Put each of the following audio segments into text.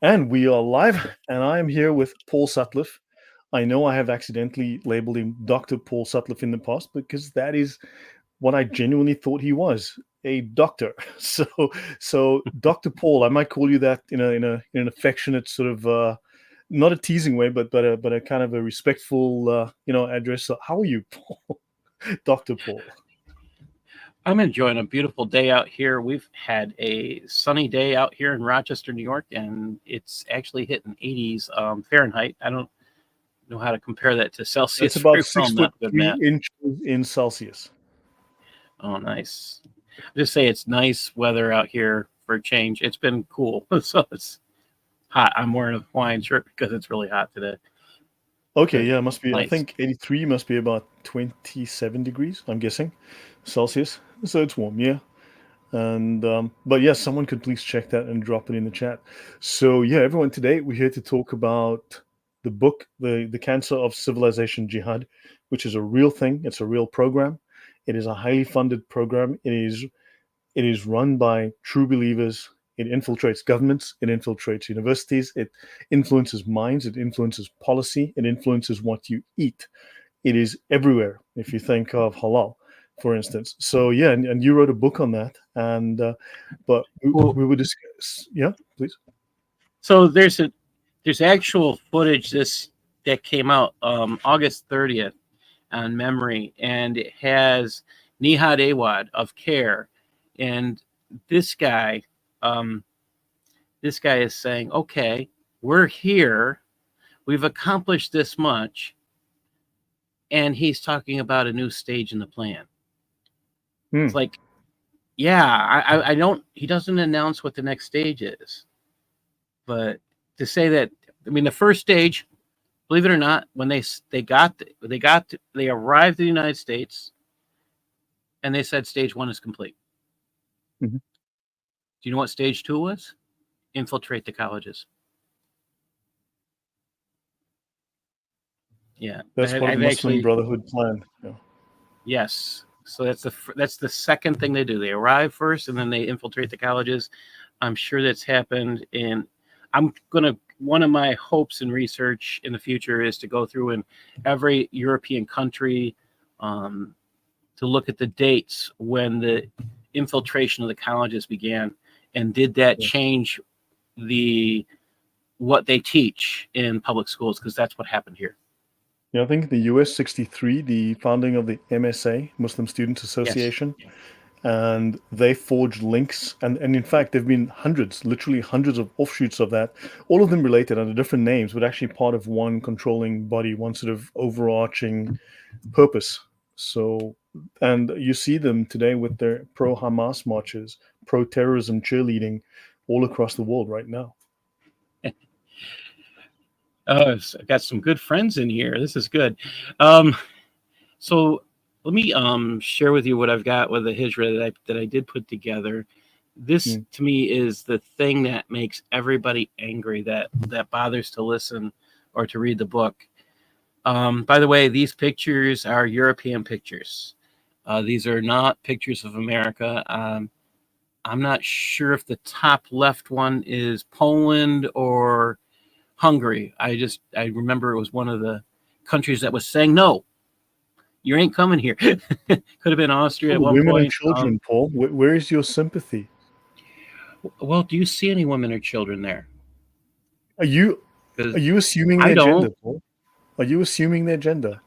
And we are live, and I am here with Paul Sutliff. I know I have accidentally labeled him Dr. Paul Sutliff in the past because that is what I genuinely thought he was, a doctor. So Dr. Paul, I might call you that in an affectionate sort of not a teasing way, but a kind of a respectful address. So how are you, Paul? Dr. Paul? I'm enjoying a beautiful day out here. We've had a sunny day out here in Rochester, New York, and it's actually hitting 80s Fahrenheit. I don't know how to compare that to That's Celsius about very well. six I'm foot not a good three math. inches in Celsius. Oh, nice. Just say it's nice weather out here for a change. It's been cool, so it's hot. I'm wearing a Hawaiian shirt because it's really hot today. Okay, But yeah, it must be. I nice. think 83 must be about 27 degrees, I'm guessing, Celsius. So it's warm, yeah. And but yes, someone could please check that and drop it in the chat. So yeah, everyone, today we're here to talk about the book, the Cancer of Civilization Jihad, which is a real thing. It's a real program. It is a highly funded program. It is run by true believers. It infiltrates governments. It infiltrates universities. It influences minds. It influences policy. It influences what you eat. It is everywhere. If you think of halal, for instance. So yeah, and you wrote a book on that. And but Well, we would discuss. Yeah, please. so there's actual footage that came out August 30th on memory, and it has Nihad Awad of CARE, and this guy, um, this guy is saying, "Okay, we're here, we've accomplished this much," and he's talking about a new stage in the plan. Hmm. It's like, yeah, I don't. He doesn't announce what the next stage is, but to say that, I mean, the first stage, believe it or not, when they arrived in the United States, and they said stage one is complete. Mhm. Do you know what stage two was? Infiltrate the colleges. Yeah, That's part of the I've Muslim actually, Brotherhood plan. Yeah. yes. So that's the second thing they do. They arrive first, and then they infiltrate the colleges. I'm sure that's happened, and I'm gonna. One of my hopes and research in the future is to go through in every European country, um, to look at the dates when the infiltration of the colleges began, and did that Yeah. change the what they teach in public schools, because that's what happened here. Yeah, I think the US 63, the founding of the MSA, Muslim Students Yes. Association, and they forged links. And in fact, there have been hundreds, literally hundreds of offshoots of that, all of them related under different names, but actually part of one controlling body, one sort of overarching purpose. So, and you see them today with their pro Hamas marches, pro terrorism cheerleading all across the world right now. I've got some good friends in here. This is good. Um, so let me share with you what I've got with the hijra that I did put together. This Mm. to me is the thing that makes everybody angry, that bothers to listen or to read the book. By the way, these pictures are European pictures. These are not pictures of America. I'm not sure if the top left one is Poland or Hungary. I remember it was one of the countries that was saying, no, you ain't coming here. Could have been Austria Oh, at the one women and point. children, Paul. Where is your sympathy? Well, do you see any women or children there? Are you Because are you assuming I their gender, don't. Paul? Are you assuming their gender?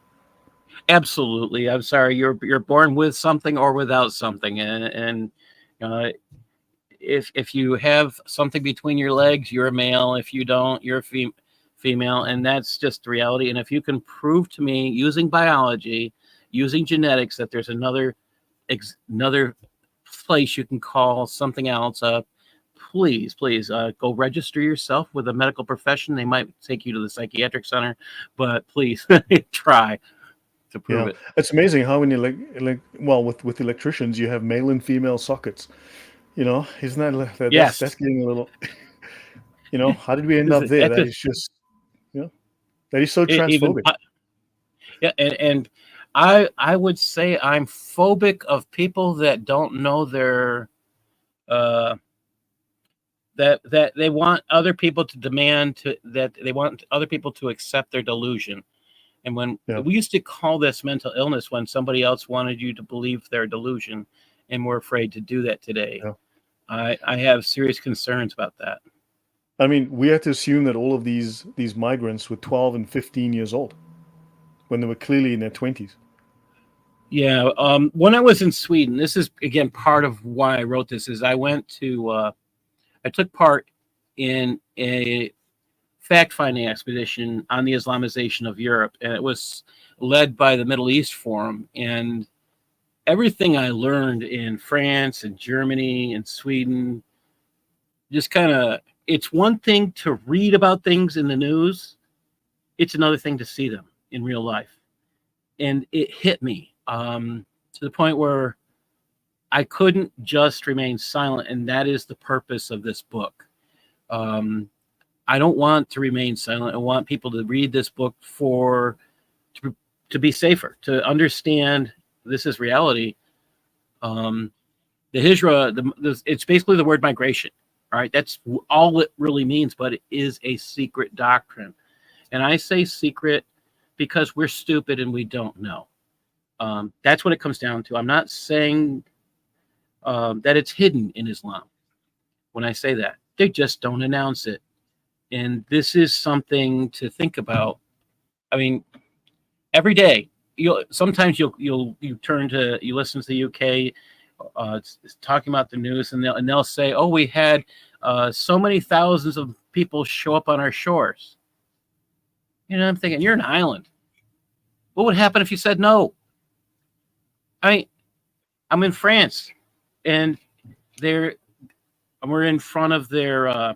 Absolutely. I'm sorry. You're born with something or without something, and uh, if you have something between your legs, you're a male. If you don't, you're a female, and that's just the reality. And if you can prove to me using biology, using genetics, that there's another place you can call something else up, please go register yourself with a medical profession. They might take you to the psychiatric center, but please try to prove Yeah, it. it's amazing how in well, with electricians you have male and female sockets. Isn't that's Yes, getting a little. How did we end up there? at That the is just you know that is so even transphobic. yeah, and I would say I'm phobic of people that don't know uh that they want other people to that they want other people to accept their delusion. And when Yeah. we used to call this mental illness when somebody else wanted you to believe their delusion, and we're afraid to do that today. Yeah. I have serious concerns about that. I mean, we had to assume that all of these migrants were 12 and 15 years old when they were clearly in their 20s. Yeah. When I was in Sweden, this is again part of why I wrote this. Is I took part in a fact-finding expedition on the Islamization of Europe, and it was led by the Middle East Forum. And everything I learned in France and Germany and Sweden, just kind of, it's one thing to read about things in the news, it's another thing to see them in real life. And it hit me to the point where I couldn't just remain silent, and that is the purpose of this book. I don't want to remain silent. I want people to read this book to be safer, to understand this is reality. The hijra, it's basically the word migration. All right, that's all it really means, but it is a secret doctrine. And I say secret because we're stupid and we don't know. That's what it comes down to. I'm not saying that it's hidden in Islam. When I say that, they just don't announce it. And this is something to think about. I mean, every day, sometimes you turn to, you listen to the UK it's talking about the news, and they'll say, "Oh, we had so many thousands of people show up on our shores." I'm thinking, you're an island. What would happen if you said no? I mean, I'm in France, and we're in front of their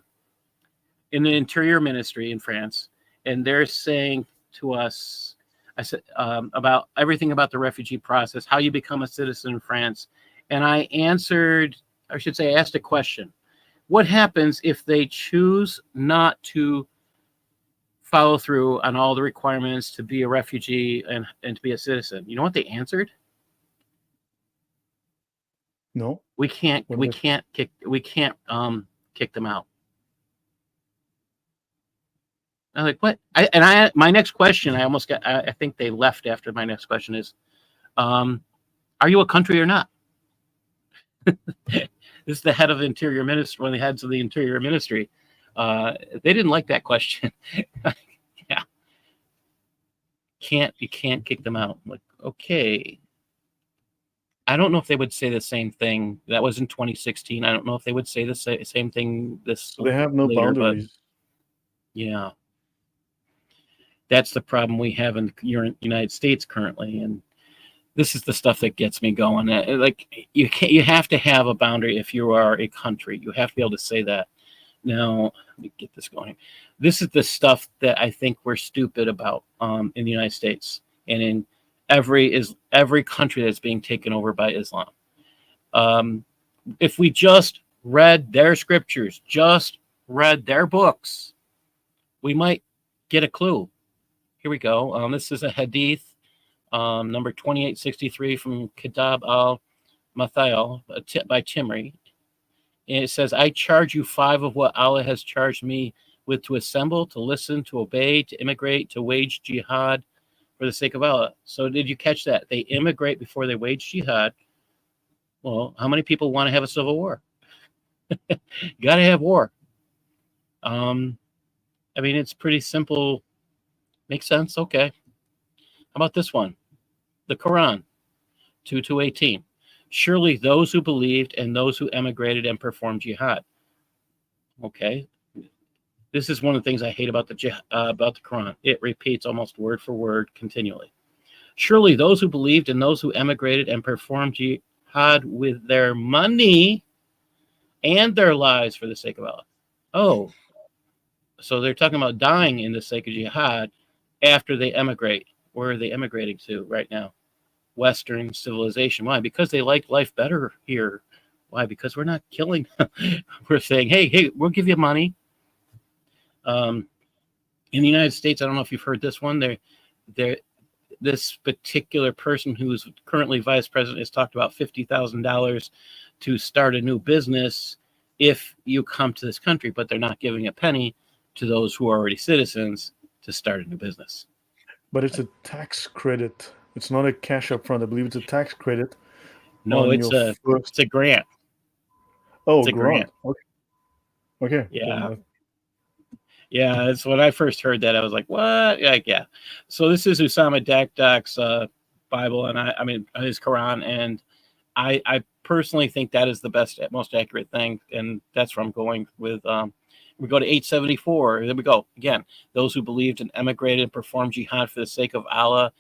in the Interior Ministry in France, and they're saying to us, I said about everything about the refugee process, how you become a citizen in France, and I asked a question: what happens if they choose not to follow through on all the requirements to be a refugee and to be a citizen? You know what they answered? No, we can't kick them out. I'm like, what? My next question, I think they left after my next question is, are you a country or not? This is the head of the Interior Ministry, one of the heads of the Interior Ministry. They didn't like that question. Yeah. You can't kick them out. I'm like, okay. I don't know if they would say the same thing. That was in 2016. I don't know if they would say the same thing this they have no later, boundaries. But yeah. That's the problem we have in the United States currently, and this is the stuff that gets me going. Like, you have to have a boundary if you are a country. You have to be able to say that. Now, let me get this going. This is the stuff that I think we're stupid about in the United States and in every country that's being taken over by Islam. If we just read their scriptures, just read their books, we might get a clue. Here we go. This is a hadith, number 2863 from Kitab al-Mathayal by Timri. And it says, "I charge you 5 of what Allah has charged me with: to assemble, to listen, to obey, to immigrate, to wage jihad for the sake of Allah." So did you catch that? They immigrate before they wage jihad. Well, how many people want to have a civil war? You got to have war. I mean, it's pretty simple. Makes sense? Okay. How about this one? The Quran, 2:18. "Surely those who believed and those who emigrated and performed jihad." Okay. This is one of the things I hate about the Quran. It repeats almost word for word continually. "Surely those who believed and those who emigrated and performed jihad with their money and their lives for the sake of Allah." Oh, so they're talking about dying in the sake of jihad after they emigrate. Where are they emigrating to right now? Western civilization. Why? Because they like life better here. Why? Because we're not killing them. We're saying, hey, we'll give you money. In the United States, I don't know if you've heard this one. This particular person who's currently vice president has talked about $50,000 to start a new business, if you come to this country, but they're not giving a penny to those who are already citizens to start a new business. But it's a tax credit. It's not a cash up front. I believe it's a tax credit No, on your it's first. a grant. Oh, It's a grant. grant. Okay. Okay. Yeah. Then Yeah, it's when I first heard that, I was like, "What?" Like, yeah. So this is Usama Dakdak's Bible, and I mean his Quran, and I personally think that is the best, most accurate thing, and that's where I'm going with. We go to 874. There we go again. Those who believed and emigrated and performed jihad for the sake of Allah.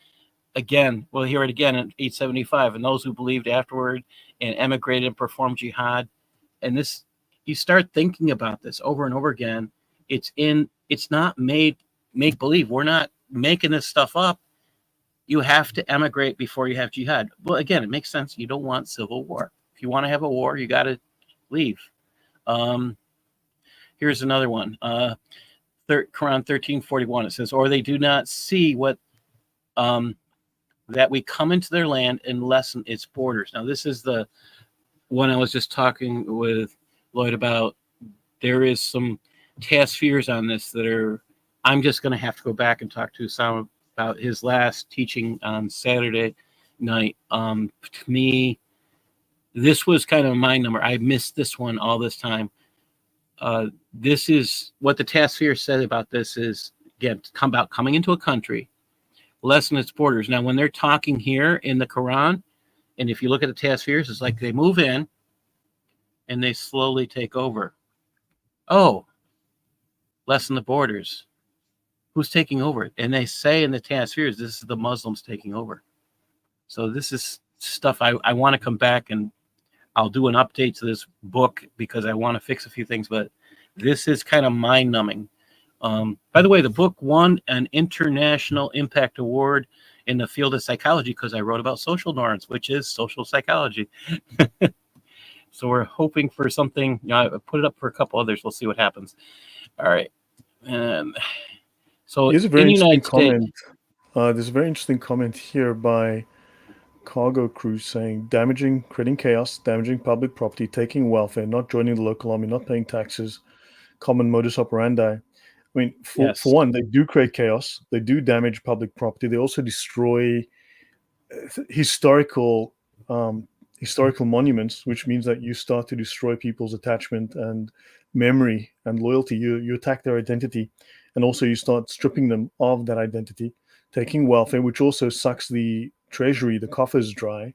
Again, we'll hear it again in 875. And those who believed afterward and emigrated and performed jihad. And this, you start thinking about this over and over again. It's not made make believe. We're not making this stuff up. You have to emigrate before you have jihad. Well, again, it makes sense. You don't want civil war. If you want to have a war, you got to leave. Here's another one. Quran 13:41. It says, "Or they do not see what that we come into their land and lessen its borders." Now, this is the one I was just talking with Lloyd about. There is some task fears on this that are. I'm just going to have to go back and talk to Sam about his last teaching on Saturday night. To me, this was kind of a mind number. I missed this one all this time. This is what the task fear said about this is, again, about coming into a country, lessen its borders. Now, when they're talking here in the Quran, and if you look at the task fears, it's like they move in and they slowly take over. Oh, lessen the borders. Who's taking over? And they say in the task fears, this is the Muslims taking over. So this is stuff I want to come back and I'll do an update to this book because I want to fix a few things, but this is kind of mind numbing. By the way, the book won an International Impact Award in the field of psychology because I wrote about social norms, which is social psychology. So we're hoping for something. I put it up for a couple others. We'll see what happens. All right. So here's a in very the interesting United States, comment. There's a very interesting comment here by Cargo Crew saying creating chaos, damaging public property, taking welfare, not joining the local army, not paying taxes, common modus operandi. I mean, for yes, one, they do create chaos. They do damage public property. They also destroy historical historical monuments, which means that you start to destroy people's attachment and memory and loyalty. You attack their identity, and also you start stripping them of that identity, taking welfare, which also sucks the treasury, the coffers dry.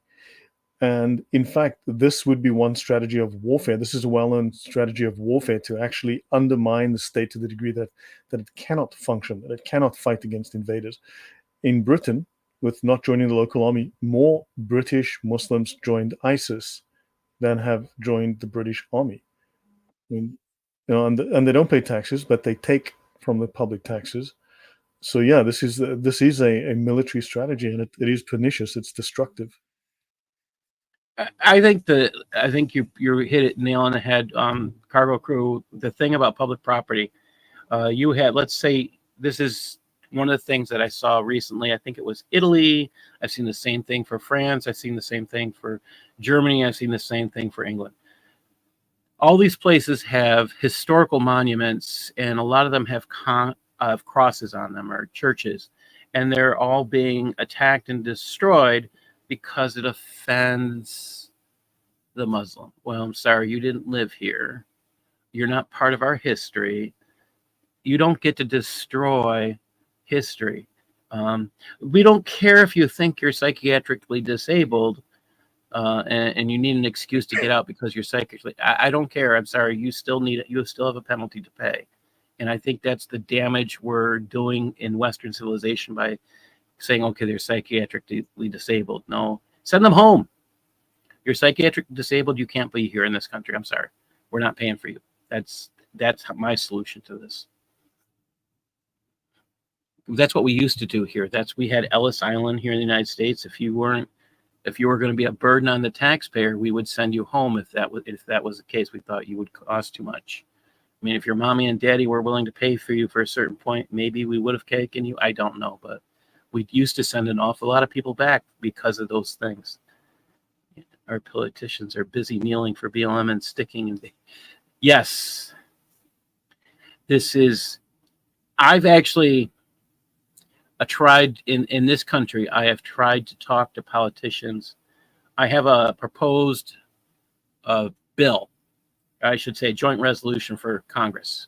And in fact, this would be one strategy of warfare. This is a well-known strategy of warfare to actually undermine the state to the degree that it cannot function, that it cannot fight against invaders. In Britain, with not joining the local army, more British Muslims joined ISIS than have joined the British army. I mean, and they don't pay taxes, but they take from the public taxes. So yeah, this is a military strategy, and it is pernicious. It's destructive. I think you hit it nail on the head. Cargo Crew. The thing about public property, you had, let's say, this is one of the things that I saw recently. I think it was Italy. I've seen the same thing for France. I've seen the same thing for Germany. I've seen the same thing for England. All these places have historical monuments, and a lot of them have crosses on them or churches, and they're all being attacked and destroyed because it offends the Muslim. Well, I'm sorry, you didn't live here. You're not part of our history. You don't get to destroy history. We don't care if you think you're psychiatrically disabled and you need an excuse to get out because you're psychically. I don't care. I'm sorry. You still have a penalty to pay. And I think that's the damage we're doing in Western civilization by saying, okay, they're psychiatrically disabled. No, send them home. You're psychiatrically disabled. You can't be here in this country. I'm sorry. We're not paying for you. That's my solution to this. That's what we used to do here. We had Ellis Island here in the United States. If you were going to be a burden on the taxpayer, we would send you home if that was the case. We thought you would cost too much. I mean, if your mommy and daddy were willing to pay for you for a certain point, maybe we would have taken you. I don't know, but we used to send an awful lot of people back because of those things. Our politicians are busy kneeling for BLM and sticking Yes, this is. I've actually tried in this country. I have tried to talk to politicians. I have a proposed bill, I should say, a joint resolution for Congress,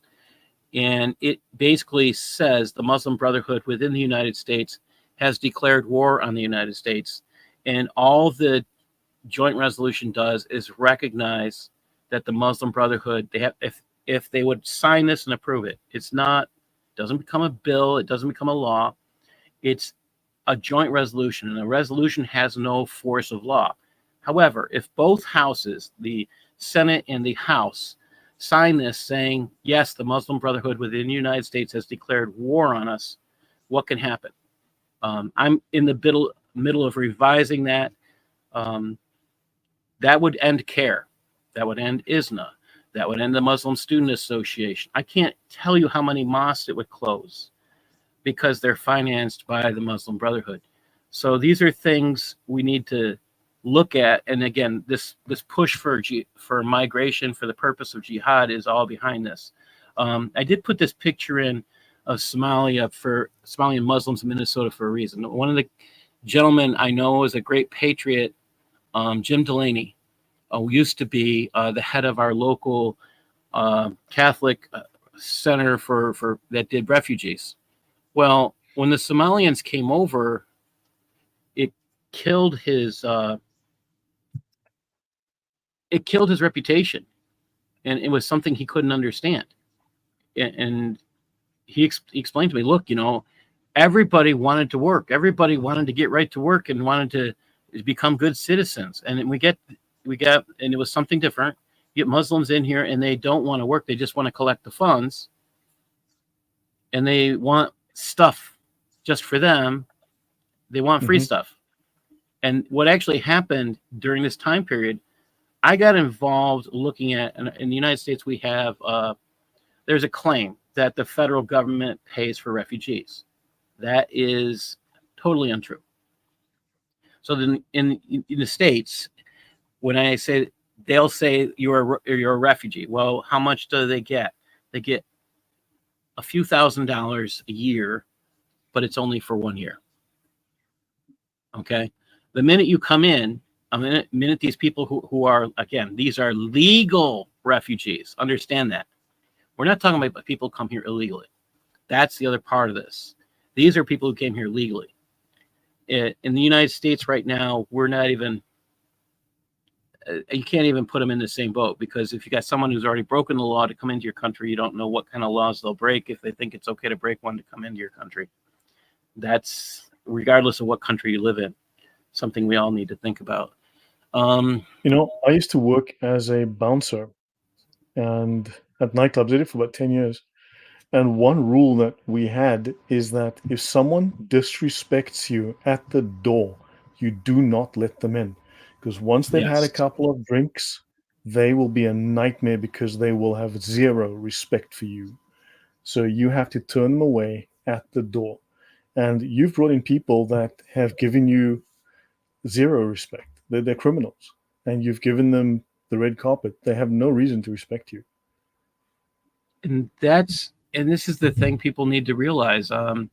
and it basically says the Muslim Brotherhood within the United States has declared war on the United States, and all the joint resolution does is recognize that the Muslim Brotherhood, they have, if they would sign this and approve it, it's not, doesn't become a bill, it doesn't become a law, it's a joint resolution, and a resolution has no force of law. However, if both houses, the Senate and the House, sign this saying, yes, the Muslim Brotherhood within the United States has declared war on us, what can happen? I'm in the middle of revising that. That would end CARE. That would end ISNA. That would end the Muslim Student Association. I can't tell you how many mosques it would close because they're financed by the Muslim Brotherhood. So these are things we need to look at. And again, this push for migration for the purpose of jihad is all behind this. I did put this picture in of Somalia for Somalian Muslims in Minnesota for a reason. One of the gentlemen I know is a great patriot, Jim Delaney, used to be the head of our local Catholic center for that did refugees. Well, when the Somalians came over, it killed his reputation, and it was something he couldn't understand. And he explained to me, look, everybody wanted to work, everybody wanted to get right to work, and wanted to become good citizens. And we got, and it was something different. You get Muslims in here, and they don't want to work; they just want to collect the funds, and they want stuff just for them. They want free stuff. And what actually happened during this time period, I got involved looking at, in the United States, we have, there's a claim that the federal government pays for refugees. That is totally untrue. So then in the States, when I say, they'll say you're a refugee. Well, how much do they get? They get a few $1,000s a year, but it's only for 1 year. Okay. The minute you come in, minute these people who are, again, these are legal refugees. Understand that. We're not talking about people who come here illegally. That's the other part of this. These are people who came here legally. In the United States right now, we're not even, you can't even put them in the same boat, because if you got someone who's already broken the law to come into your country, you don't know what kind of laws they'll break if they think it's okay to break one to come into your country. That's regardless of what country you live in, something we all need to think about. I used to work as a bouncer and at nightclubs. I did it for about 10 years. And one rule that we had is that if someone disrespects you at the door, you do not let them in. Because once they've had a couple of drinks, they will be a nightmare because they will have zero respect for you. So you have to turn them away at the door. And you've brought in people that have given you zero respect. They're criminals. And you've given them the red carpet. They have no reason to respect you. And this is the thing people need to realize. In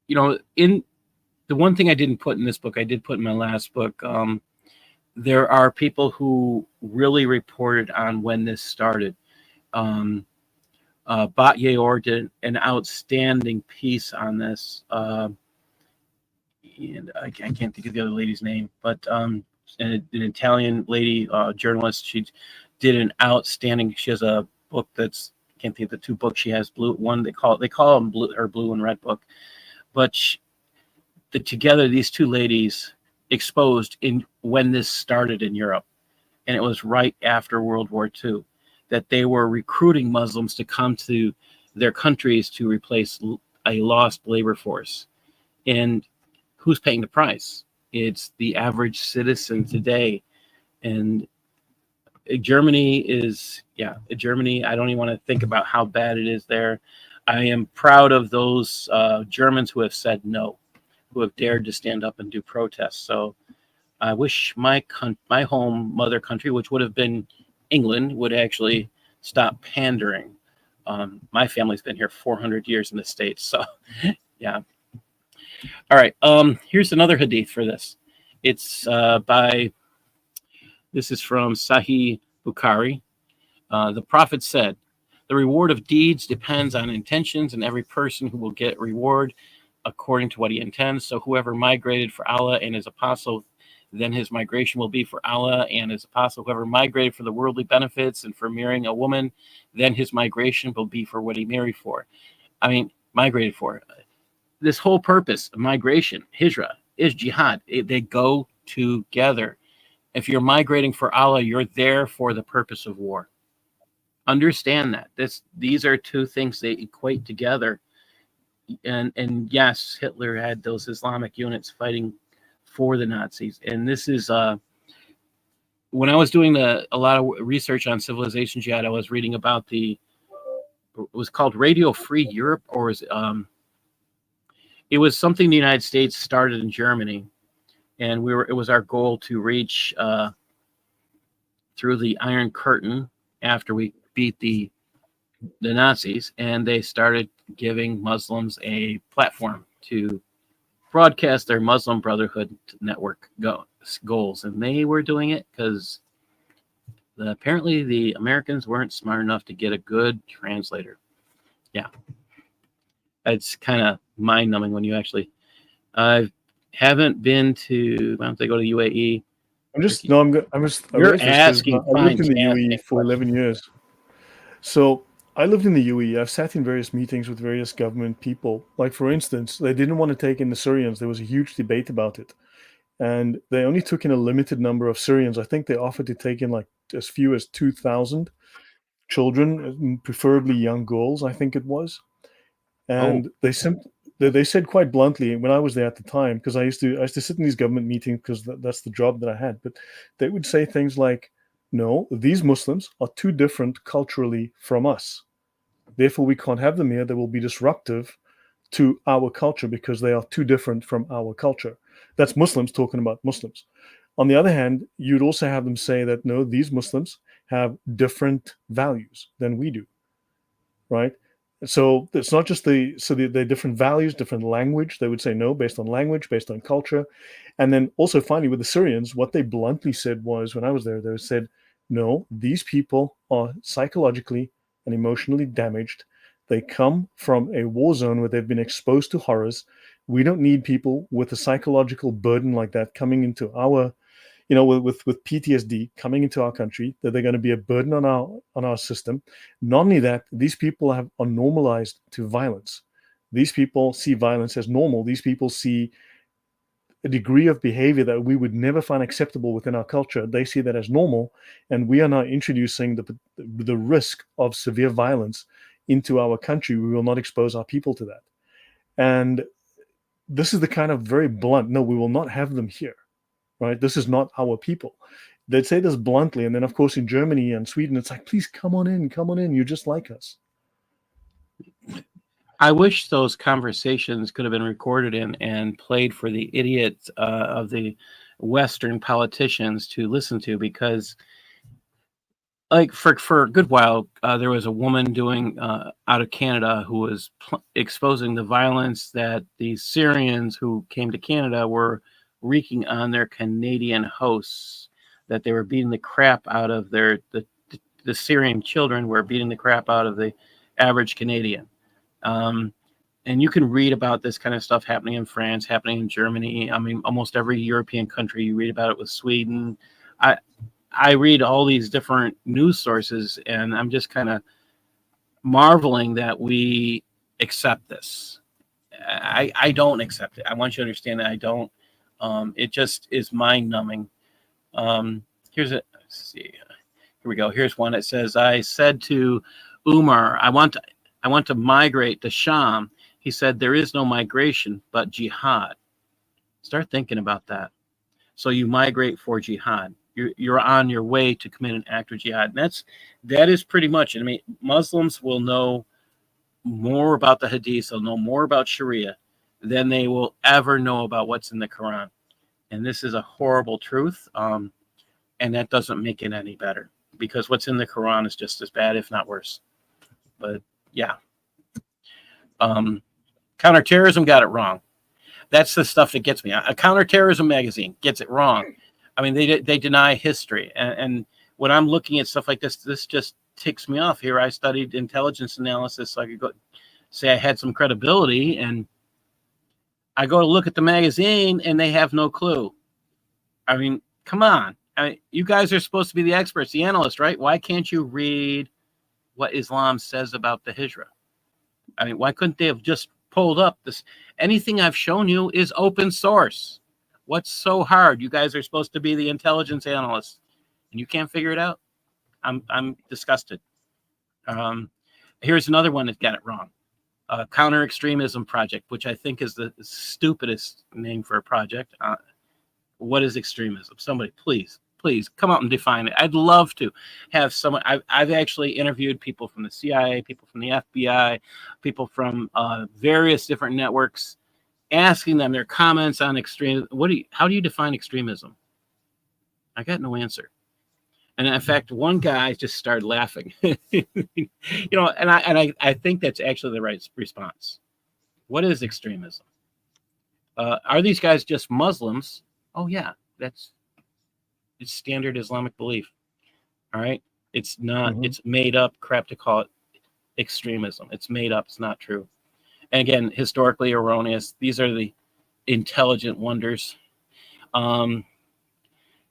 the one thing I didn't put in this book, I did put in my last book. There are people who really reported on when this started. Bat Yeor did an outstanding piece on this. And I can't think of the other lady's name, but an Italian lady journalist. She did an outstanding. She has a book that's, I can't think of the two books she has. Blue one, they call them blue, her blue and red book. But together, these two ladies exposed when this started in Europe, and it was right after World War II, that they were recruiting Muslims to come to their countries to replace a lost labor force. And who's paying the price? It's the average citizen today. And Germany is, Germany, I don't even want to think about how bad it is there. I am proud of those Germans who have said no, who have dared to stand up and do protests. So I wish my home mother country, which would have been England would actually stop pandering. My family's been here 400 years in the States, so yeah. All right. Here's another hadith for this. It's this is from Sahih Bukhari. The Prophet said, "The reward of deeds depends on intentions, and every person who will get reward according to what he intends. So whoever migrated for Allah and his apostle, then his migration will be for Allah and his apostle. Whoever migrated for the worldly benefits and for marrying a woman, then his migration will be for what he married for." I mean, migrated for. This whole purpose of migration, hijrah, is jihad. They go together. If you're migrating for Allah, you're there for the purpose of war. Understand that. These are two things they equate together. And yes, Hitler had those Islamic units fighting for the Nazis. And this is when I was doing a lot of research on Civilization Jihad, I was reading about it was called Radio Free Europe, or it was something the United States started in Germany, and it was our goal to reach through the Iron Curtain after we beat the Nazis, and they started giving Muslims a platform to broadcast their Muslim Brotherhood Network goals, and they were doing it because apparently the Americans weren't smart enough to get a good translator. Yeah, it's kind of mind-numbing when you actually. I haven't been to. Why don't they go to UAE? I raised this because asking I lived in the fantastic UAE for 11 years. So I lived in the UAE. I've sat in various meetings with various government people. Like, for instance, they didn't want to take in the Syrians. There was a huge debate about it. And they only took in a limited number of Syrians. I think they offered to take in like as few as 2,000 children, preferably young girls, I think it was. And they said quite bluntly when I was there at the time, because I used to sit in these government meetings because that's the job that I had. But they would say things like, "No, these Muslims are too different culturally from us. Therefore, we can't have them here. They will be disruptive to our culture because they are too different from our culture." That's Muslims talking about Muslims. On the other hand, you'd also have them say that, no, these Muslims have different values than we do, right? So it's not just they're different values, different language. They would say no, based on language, based on culture. And then also finally with the Syrians, what they bluntly said was, when I was there, they said, no, these people are psychologically and emotionally damaged. They come from a war zone where they've been exposed to horrors. We don't need people with a psychological burden like that coming into our, with PTSD coming into our country, that they're going to be a burden on our system. Not only that, these people are normalized to violence. These people see violence as normal. These people see a degree of behavior that we would never find acceptable within our culture. They see that as normal, and we are now introducing the risk of severe violence into our country. We will not expose our people to that. And this is the kind of very blunt, no, we will not have them here, right? This is not our people. They'd say this bluntly. And then, of course, in Germany and Sweden, it's like, please come on in. You're just like us. I wish those conversations could have been recorded and played for the idiots of the Western politicians to listen to, because like for a good while, there was a woman doing out of Canada who was exposing the violence that the Syrians who came to Canada were wreaking on their Canadian hosts, that they were beating the crap out of the Syrian children were beating the crap out of the average Canadian. And you can read about this kind of stuff happening in France, happening in Germany. I mean, almost every European country, you read about it with Sweden. I read all these different news sources, and I'm just kind of marveling that we accept this. I don't accept it. I want you to understand that I don't. It just is mind-numbing. Let's see. Here we go. Here's one that says, I said to Umar, I want to migrate to Sham. He said, there is no migration, but jihad. Start thinking about that. So you migrate for jihad. You're on your way to commit an act of jihad. And that is pretty much it. I mean, Muslims will know more about the Hadith, they'll know more about Sharia than they will ever know about what's in the Quran. And this is a horrible truth. And that doesn't make it any better, because what's in the Quran is just as bad, if not worse. But yeah, counterterrorism got it wrong. That's the stuff that gets me. A counterterrorism magazine gets it wrong. I mean, they deny history, and when I'm looking at stuff like this just ticks me off. Here, I studied intelligence analysis, so I could go say I had some credibility, and I go to look at the magazine, and they have no clue. I mean, come on. You guys are supposed to be the experts, the analysts, right? Why can't you read what Islam says about the Hijra? I mean, why couldn't they have just pulled up this? Anything I've shown you is open source. What's so hard? You guys are supposed to be the intelligence analysts, and you can't figure it out. I'm disgusted. Here's another one that got it wrong. Counter Extremism Project, which I think is the stupidest name for a project. What is extremism? Somebody, please come out and define it. I'd love to have someone. I've actually interviewed people from the CIA, people from the FBI, people from various different networks, asking them their comments on extreme. How do you define extremism? I got no answer. And in fact, one guy just started laughing. And I think that's actually the right response. What is extremism? Are these guys just Muslims? Oh yeah, it's standard Islamic belief. All right, it's not. It's made up crap to call it extremism. It's made up. It's not true. And again, historically erroneous. These are the intelligent wonders.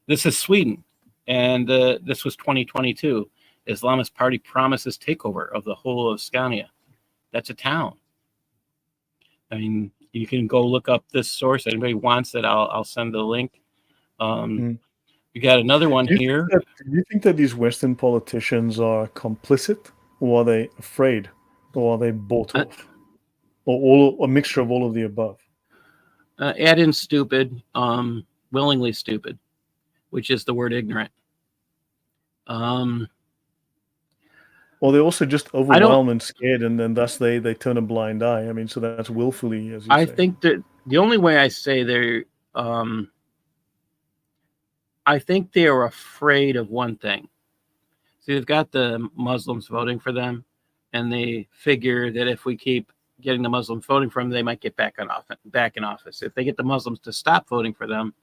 This is Sweden, and this was 2022. Islamist Party promises takeover of the whole of Scania. That's a town. I mean, you can go look up this source. Anybody wants it, I'll send the link. You got another one here. Do you think that these Western politicians are complicit, or are they afraid, or are they bought off, or a mixture of all of the above? Add in stupid, willingly stupid, which is the word ignorant. Well, they're also just overwhelmed and scared, and then thus they turn a blind eye. I mean, so that's willfully, as you say. I think that the only way I say they're, I think they are afraid of one thing. See, they've got the Muslims voting for them, and they figure that if we keep getting the Muslims voting for them, they might get back in office. If they get the Muslims to stop voting for them,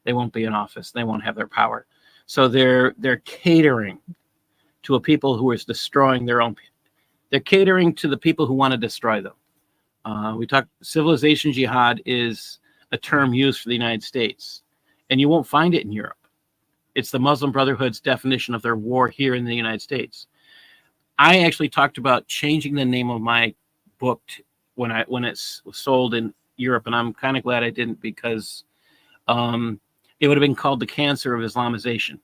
they won't be in office. They won't have their power. So they're catering to a people who is destroying their own. They're catering to the people who want to destroy them. We talk civilization jihad is a term used for the United States, and you won't find it in Europe. It's the Muslim Brotherhood's definition of their war here in the United States. I actually talked about changing the name of my book when it's sold in Europe, and I'm kind of glad I didn't, because it would have been called The Cancer of Islamization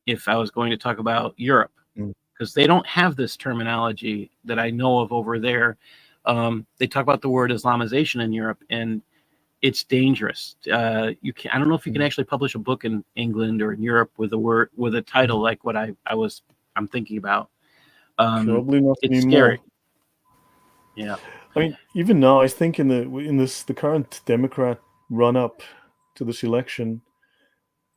if I was going to talk about Europe, because they don't have this terminology that I know of over there. They talk about the word Islamization in Europe, and it's dangerous. I don't know if you can actually publish a book in England or in Europe with a title like what I'm thinking about. Probably not it's anymore. scary. Yeah. I mean, even now, I think in the current Democrat run up to this election,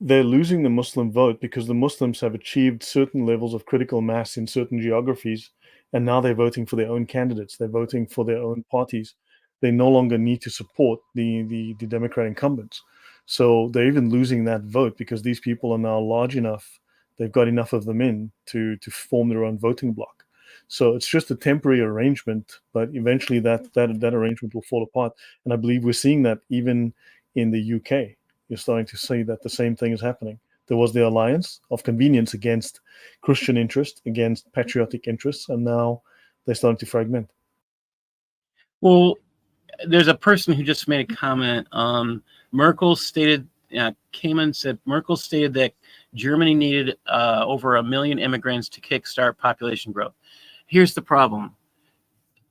they're losing the Muslim vote because the Muslims have achieved certain levels of critical mass in certain geographies, and now they're voting for their own candidates. They're voting for their own parties. They no longer need to support the Democrat incumbents. So they're even losing that vote because these people are now large enough. They've got enough of them in to form their own voting bloc. So it's just a temporary arrangement, but eventually that arrangement will fall apart. And I believe we're seeing that even in the UK. You're starting to see that the same thing is happening. There was the alliance of convenience against Christian interest, against patriotic interests, and now they're starting to fragment. Well, there's a person who just made a comment. Merkel stated, Kamen said, Merkel stated that Germany needed over 1 million immigrants to kickstart population growth. Here's the problem.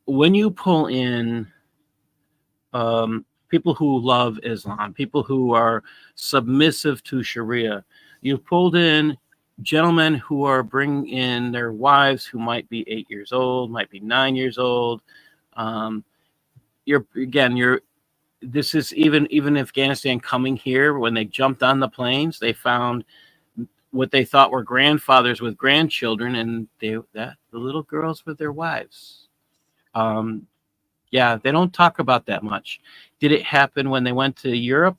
When you pull in people who love Islam, people who are submissive to Sharia, you've pulled in gentlemen who are bringing in their wives who might be 8 years old, might be 9 years old. This is even Afghanistan coming here. When they jumped on the planes, they found what they thought were grandfathers with grandchildren, and the little girls with their wives. Yeah, they don't talk about that much. Did it happen when they went to Europe?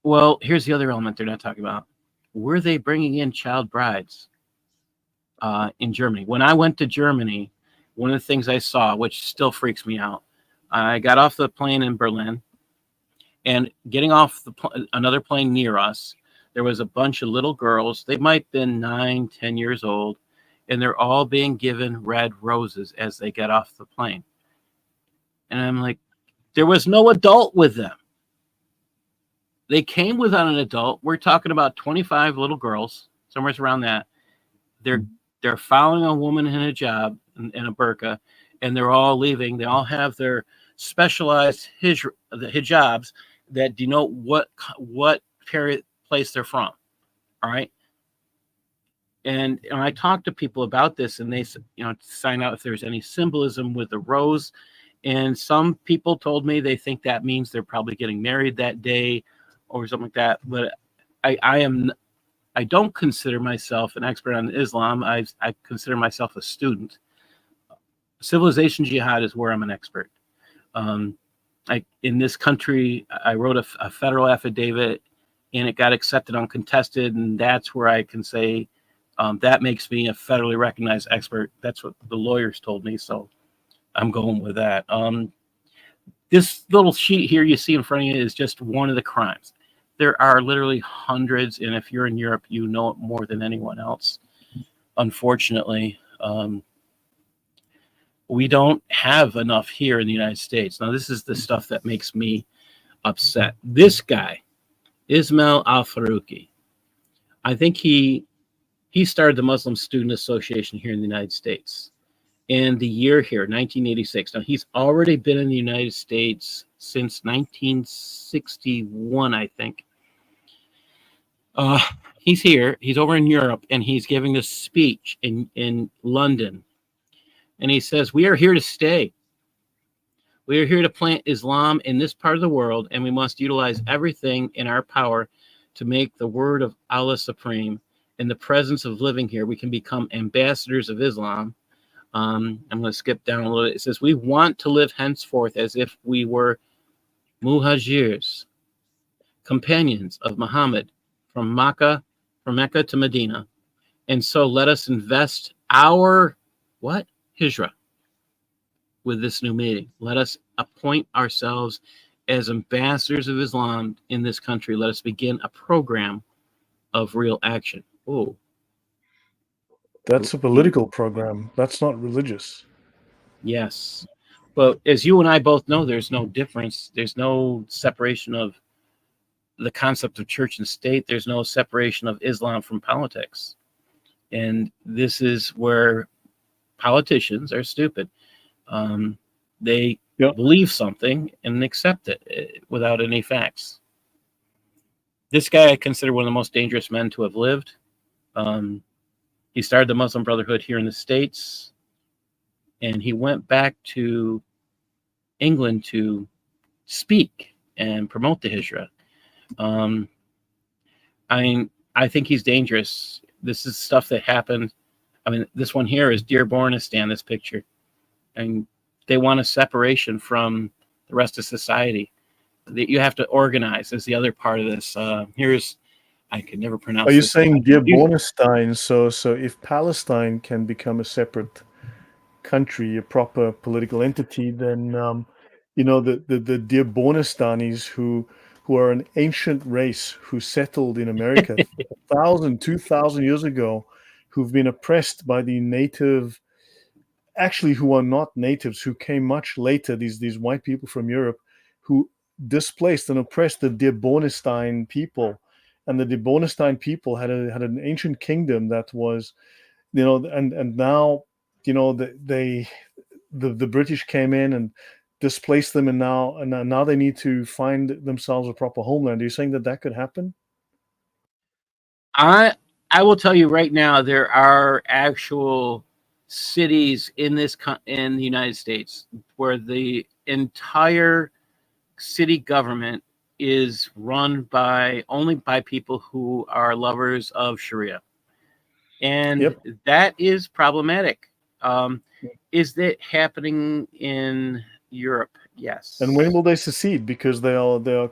Well, here's the other element they're not talking about. Were they bringing in child brides in Germany? When I went to Germany, one of the things I saw, which still freaks me out, I got off the plane in Berlin, and getting off another plane near us, there was a bunch of little girls. They might have been 9, 10 years old, and they're all being given red roses as they get off the plane. And I'm like, there was no adult with them. They came without an adult. We're talking about 25 little girls, somewhere around that. They're following a woman in a hijab, in a burqa, and they're all leaving. They all have their specialized hijabs that denote what place they're from. All right. And I talked to people about this, and they said, find out if there's any symbolism with the rose. And some people told me they think that means they're probably getting married that day or something like that. But I don't consider myself an expert on Islam. I consider myself a student. Civilization Jihad is where I'm an expert. In this country, I wrote a federal affidavit, and it got accepted uncontested, and that's where I can say that makes me a federally recognized expert. That's what the lawyers told me, so I'm going with that. This little sheet here you see in front of you is just one of the crimes. There are literally hundreds, and if you're in Europe, you know it more than anyone else. Unfortunately, we don't have enough here in the United States. Now, this is the stuff that makes me upset. This guy, Ismail al-Faruqi, I think he started the Muslim Student Association here in the United States. And the year here, 1986. Now, he's already been in the United States since 1961, I think. He's here. He's over in Europe, and he's giving a speech in London. And he says, we are here to stay. We are here to plant Islam in this part of the world, and we must utilize everything in our power to make the word of Allah supreme. In the presence of living here, we can become ambassadors of Islam. I'm going to skip down a little bit. It says, we want to live henceforth as if we were muhajirs, companions of Muhammad from Mecca to Medina. And so let us invest our, hijrah with this new meeting. Let us appoint ourselves as ambassadors of Islam in this country. Let us begin a program of real action. Oh, That's a political program. That's not religious. yes. But as you and I both know, there's no difference. There's no separation of the concept of church and state. There's no separation of Islam from politics. And this is where politicians are stupid. They believe something and accept it without any facts. This guy I consider one of the most dangerous men to have lived. He started the Muslim Brotherhood here in the States, and he went back to England to speak and promote the Hijrah. I think he's dangerous. This is stuff that happened. This one here is Dearbornistan, this picture. And they want a separation from the rest of society. That you have to organize is the other part of this. I can never pronounce. Are you saying Dearbornistan? So if Palestine can become a separate country, a proper political entity, then the Dearbornistanis who are an ancient race who settled in America 1,000, 2,000 years ago, who've been oppressed by the native, actually who are not natives, who came much later, these white people from Europe, who displaced and oppressed the Dearbornistine people. And the Dearbornistine people had an ancient kingdom that was, and now, the British came in and displaced them, and now they need to find themselves a proper homeland. Are you saying that could happen? I will tell you right now, there are actual cities in the United States where the entire city government is run only by people who are lovers of Sharia, and Yep. that is problematic. Is that happening in Europe? And when Yes. will they secede? Because they are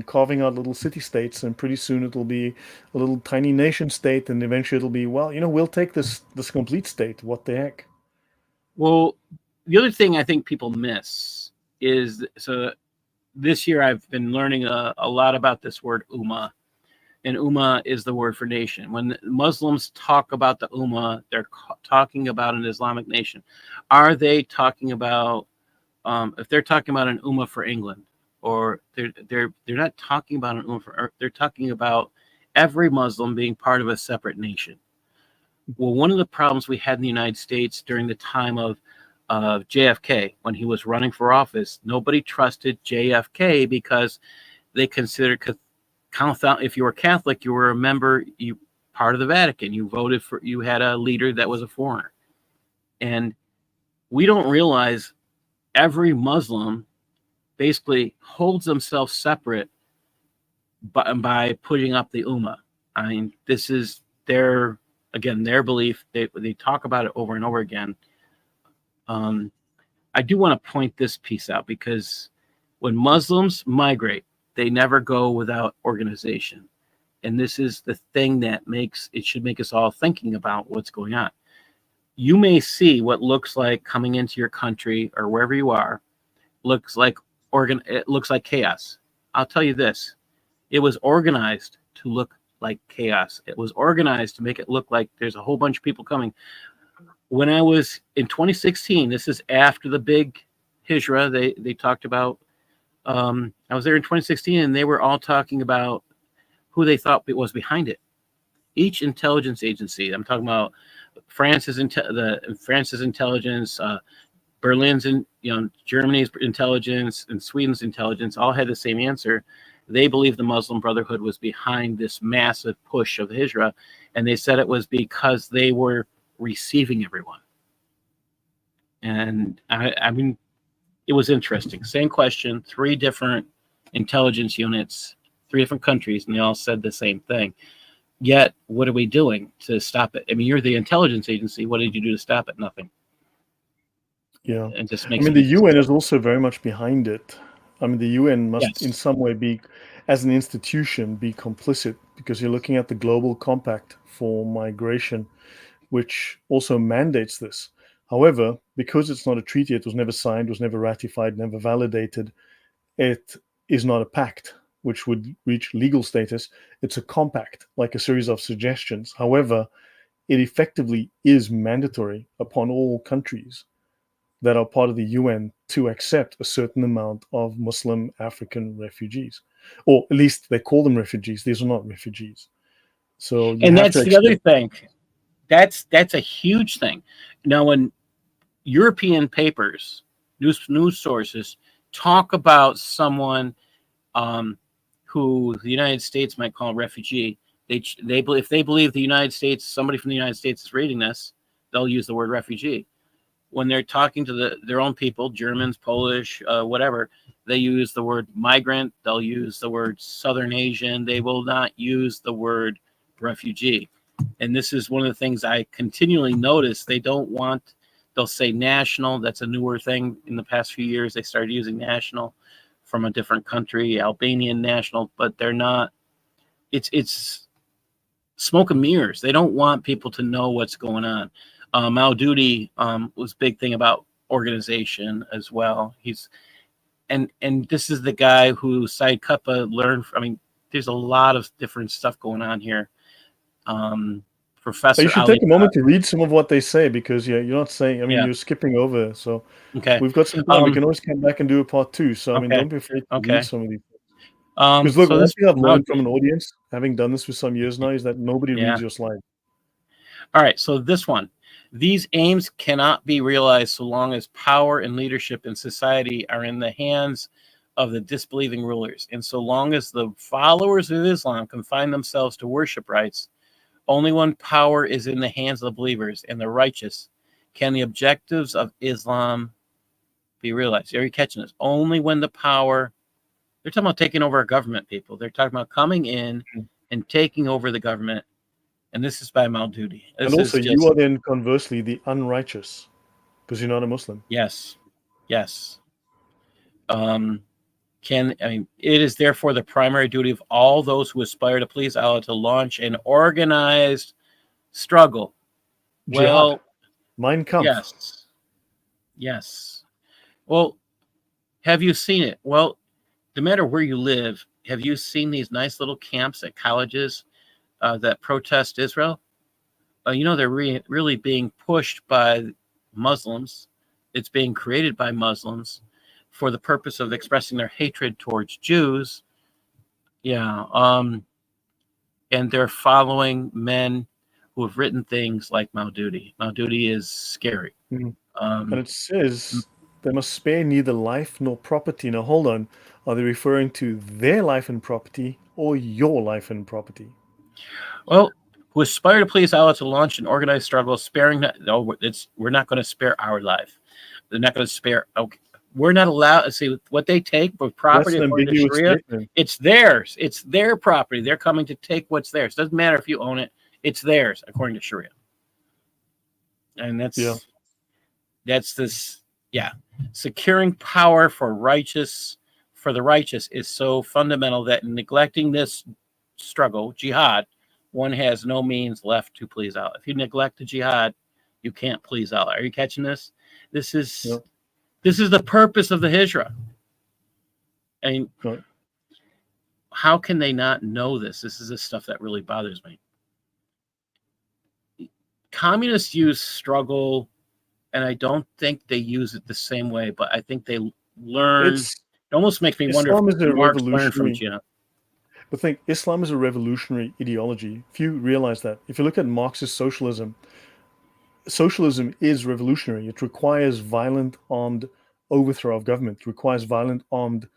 carving out little city states, and pretty soon it'll be a little tiny nation state, and eventually it'll be, well, we'll take this complete state. What the heck? Well, the other thing I think people miss is, so this year I've been learning a lot about this word ummah, and ummah is the word for nation. When Muslims talk about the ummah, they're talking about an Islamic nation. Are they talking about, if they're talking about an ummah for England, or they're not talking about an ummah for, they're talking about every Muslim being part of a separate nation. Well, one of the problems we had in the United States during the time of JFK, when he was running for office, nobody trusted JFK because they considered, if you were Catholic, you were a member, you part of the Vatican. You voted for, you had a leader that was a foreigner, and we don't realize every Muslim basically holds themselves separate by putting up the ummah. I mean, this is their belief. They talk about it over and over again. I do want to point this piece out, because when Muslims migrate, they never go without organization. And this is the thing that should make us all thinking about what's going on. You may see what looks like coming into your country or wherever you are, it looks like chaos. I'll tell you this, it was organized to look like chaos. It was organized to make it look like there's a whole bunch of people coming. When I was in 2016, this is after the big hijra, they talked about, I was there in 2016, and they were all talking about who they thought was behind it. Each intelligence agency, I'm talking about France's intelligence, Berlin's, Germany's intelligence, and Sweden's intelligence, all had the same answer. They believed the Muslim Brotherhood was behind this massive push of the hijra, and they said it was because they were receiving everyone. And I mean, it was interesting. Same question, 3 different intelligence units, 3 different countries, and they all said the same thing. Yet, what are we doing to stop it? I mean, you're the intelligence agency. What did you do to stop it? Nothing. Yeah. It just I makes mean, me the UN is also very much behind it. I mean, the UN must, in yes. some way, as an institution, be complicit, because you're looking at the Global Compact for Migration, which also mandates this. However, because it's not a treaty, it was never signed, was never ratified, never validated, it is not a pact which would reach legal status. It's a compact, like a series of suggestions. However, it effectively is mandatory upon all countries that are part of the UN to accept a certain amount of Muslim African refugees. Or at least they call them refugees. These are not refugees. So you And have to that's the other accept. thing. That's a huge thing. Now, when European papers, news sources, talk about someone who the United States might call a refugee, if they believe the United States, somebody from the United States is reading this, they'll use the word refugee. When they're talking to their own people, Germans, Polish, whatever, they use the word migrant. They'll use the word Southern Asian. They will not use the word refugee. And this is one of the things I continually notice. They'll say national. That's a newer thing in the past few years. They started using national from a different country, Albanian national, but they're not, it's smoke and mirrors. They don't want people to know what's going on. Maududi was a big thing about organization as well. And this is the guy who Said Qutb learned from. I mean, there's a lot of different stuff going on here. You Professor should Ali. take a moment to read some of what they say, because you're not saying, I mean, Yeah. you're skipping over. So Okay. we've got some time. We can always come back and do a part 2. So, I mean, Okay. don't be afraid to read Okay. some of these. Because look, So one this thing I've learned from Maududi. an audience, having done this for some years now, is that nobody reads Yeah. your slide. All right. So this one. These aims cannot be realized so long as power and leadership in society are in the hands of the disbelieving rulers, and so long as the followers of Islam confine themselves to worship rites. Only when power is in the hands of the believers and the righteous can the objectives of Islam be realized. Are you catching this? Only when the power They're talking about taking over a government, people. They're talking about coming in and taking over the government. And this is by Maududi. And This is also, you just, are then conversely the unrighteous because you're not a Muslim. yes. It is therefore the primary duty of all those who aspire to please Allah to launch an organized struggle. Jihad. Well, Mein Kampf. yes. Well, have you seen it? Well, no matter where you live, have you seen these nice little camps at colleges that protest Israel? They're really being pushed by Muslims. It's being created by Muslims for the purpose of expressing their hatred towards Jews. Yeah. And they're following men who have written things like Maududi. Maududi is scary. And it says they must spare neither life nor property. Now, hold on. Are they referring to their life and property or your life and property? Well, who aspire to please Allah to launch an organized struggle, sparing we're not going to spare our life. They're not going to spare. Okay, we're not allowed to see what they take with property That's an according to ambiguous Sharia. statement. It's theirs. It's their property. They're coming to take what's theirs. Doesn't matter if you own it. It's theirs according to Sharia. And that's this. Yeah, securing power for the righteous is so fundamental that in neglecting this struggle, jihad, one has no means left to please Allah. If you neglect the jihad, you can't please Allah. Are you catching this? This is the purpose of the hijrah. And how can they not know this? This is the stuff that really bothers me. Communists use struggle, and I don't think they use it the same way, but I think they learn. It almost makes me wonder if Marx learned from jihad. But think, Islam is a revolutionary ideology. If you realize that, if you look at Marxist socialism is revolutionary. It requires violent armed overthrow of government. It requires violent armed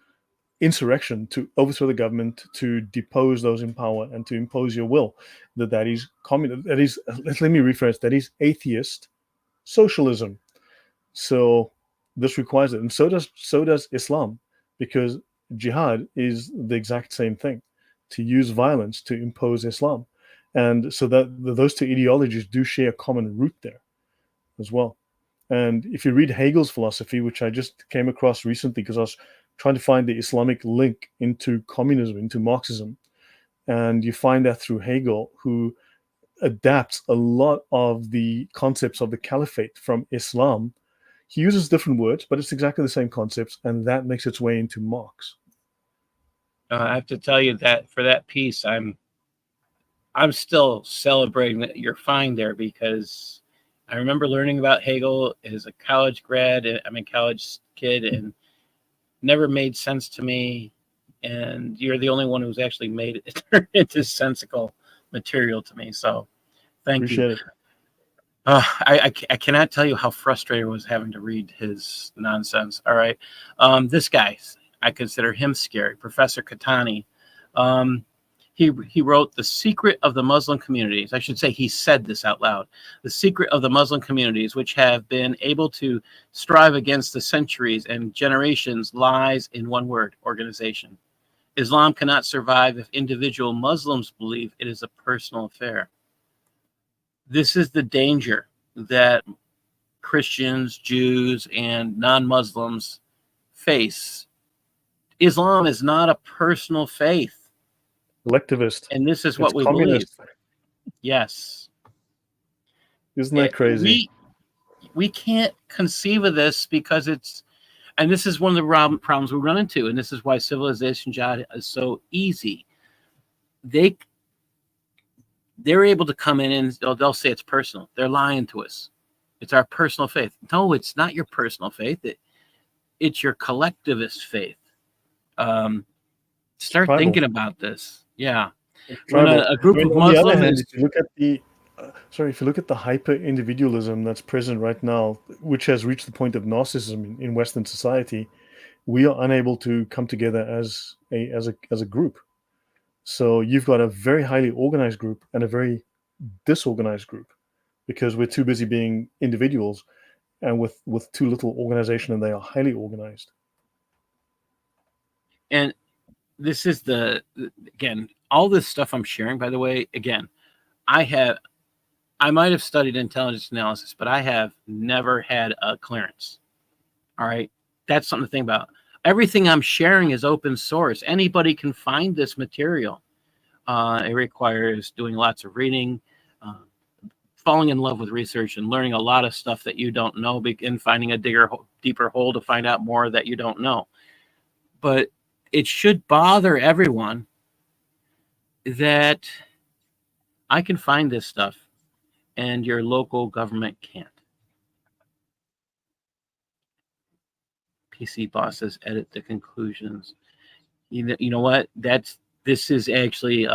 insurrection to overthrow the government, to depose those in power, and to impose your will. That is communist. That is, let me rephrase. That is atheist socialism. So this requires it, and so does Islam, because jihad is the exact same thing, to use violence to impose Islam. And so that those two ideologies do share a common root there as well. And if you read Hegel's philosophy, which I just came across recently because I was trying to find the Islamic link into communism, into Marxism, and you find that through Hegel, who adapts a lot of the concepts of the caliphate from Islam. He uses different words, but it's exactly the same concepts, and that makes its way into Marx. I have to tell you that for that piece, I'm still celebrating that you're fine there, because I remember learning about Hegel as a college kid, and never made sense to me. And you're the only one who's actually made it turn into sensical material to me. So thank Appreciate you. It. I cannot tell you how frustrated I was having to read his nonsense. All right. This guy, I consider him scary. Professor Katani. He wrote The Secret of the Muslim Communities. I should say he said this out loud. The secret of the Muslim communities, which have been able to strive against the centuries and generations, lies in one word: organization. Islam cannot survive if individual Muslims believe it is a personal affair. This is the danger that Christians, Jews, and non-Muslims face. Islam is not a personal faith. Collectivist. And this is what we believe. Yes. Isn't that crazy? We can't conceive of this because and this is one of the problems we run into, and this is why civilization jihad is so easy. They're able to come in and they'll say it's personal. They're lying to us. It's our personal faith. No, it's not your personal faith. It's your collectivist faith. Start thinking about this. Yeah. When a group of Muslims. On the other hand, if you look at the hyper individualism that's present right now, which has reached the point of narcissism in Western society, we are unable to come together as a group. So you've got a very highly organized group and a very disorganized group, because we're too busy being individuals and with too little organization, and they are highly organized. And this is again, all this stuff I'm sharing, by the way, again, I might have studied intelligence analysis, but I have never had a clearance. All right. That's something to think about. Everything I'm sharing is open source. Anybody can find this material. It requires doing lots of reading, uh, falling in love with research, and learning a lot of stuff that you don't know, and finding a deeper hole to find out more that you don't know. But it should bother everyone that I can find this stuff and your local government can't. PC bosses edit the conclusions. You know what? This is actually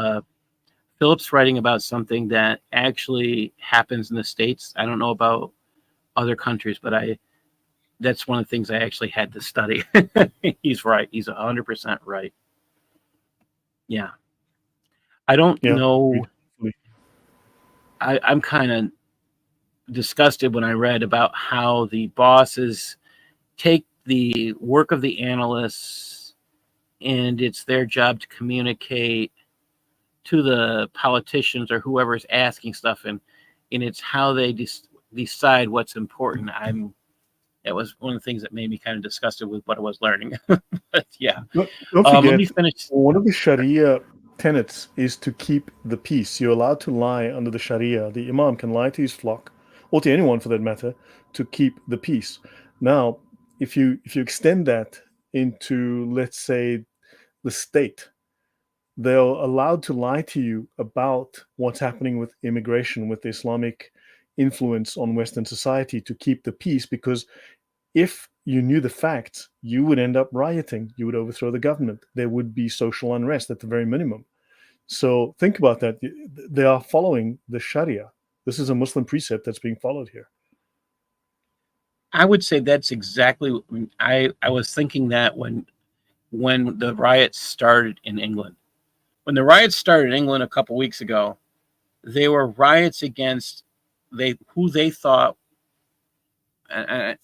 Philip's writing about something that actually happens in the States. I don't know about other countries, but that's one of the things I actually had to study. He's right. He's 100% right. Yeah. I don't Yeah, know. agreed. I'm kind of disgusted when I read about how the bosses take the work of the analysts and it's their job to communicate to the politicians or whoever's asking stuff, and it's how they decide what's important. That was one of the things that made me kind of disgusted with what I was learning. But yeah, Don't let me forget, finish. one of the Sharia tenets is to keep the peace. You're allowed to lie under the Sharia. The Imam can lie to his flock, or to anyone for that matter, to keep the peace. Now, if you extend that into, let's say, the state, they're allowed to lie to you about what's happening with immigration, with Islamic influence on Western society to keep the peace, because if you knew the facts, you would end up rioting. You would overthrow the government. There would be social unrest at the very minimum. So think about that. They are following the Sharia. This is a Muslim precept that's being followed here. I would say that's exactly. I was thinking that when the riots started in England. When the riots started in England a couple weeks ago, they were riots against who they thought.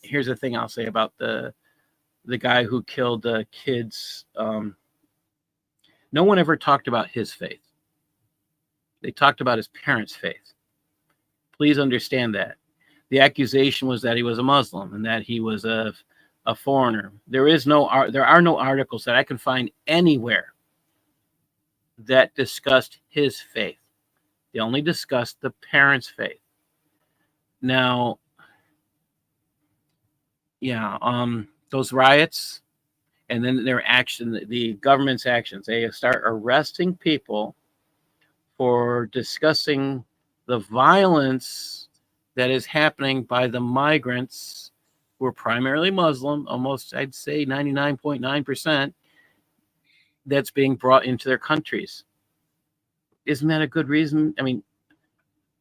Here's the thing I'll say about the guy who killed the kids. No one ever talked about his faith. They talked about his parents' faith. Please understand that. The accusation was that he was a Muslim and that he was a foreigner. There are no articles that I can find anywhere that discussed his faith. They only discussed the parents' faith. Now, yeah, those riots and then their action, the government's actions, they start arresting people for discussing the violence that is happening by the migrants who are primarily Muslim, almost I'd say 99.9%, that's being brought into their countries. Isn't that a good reason? I mean,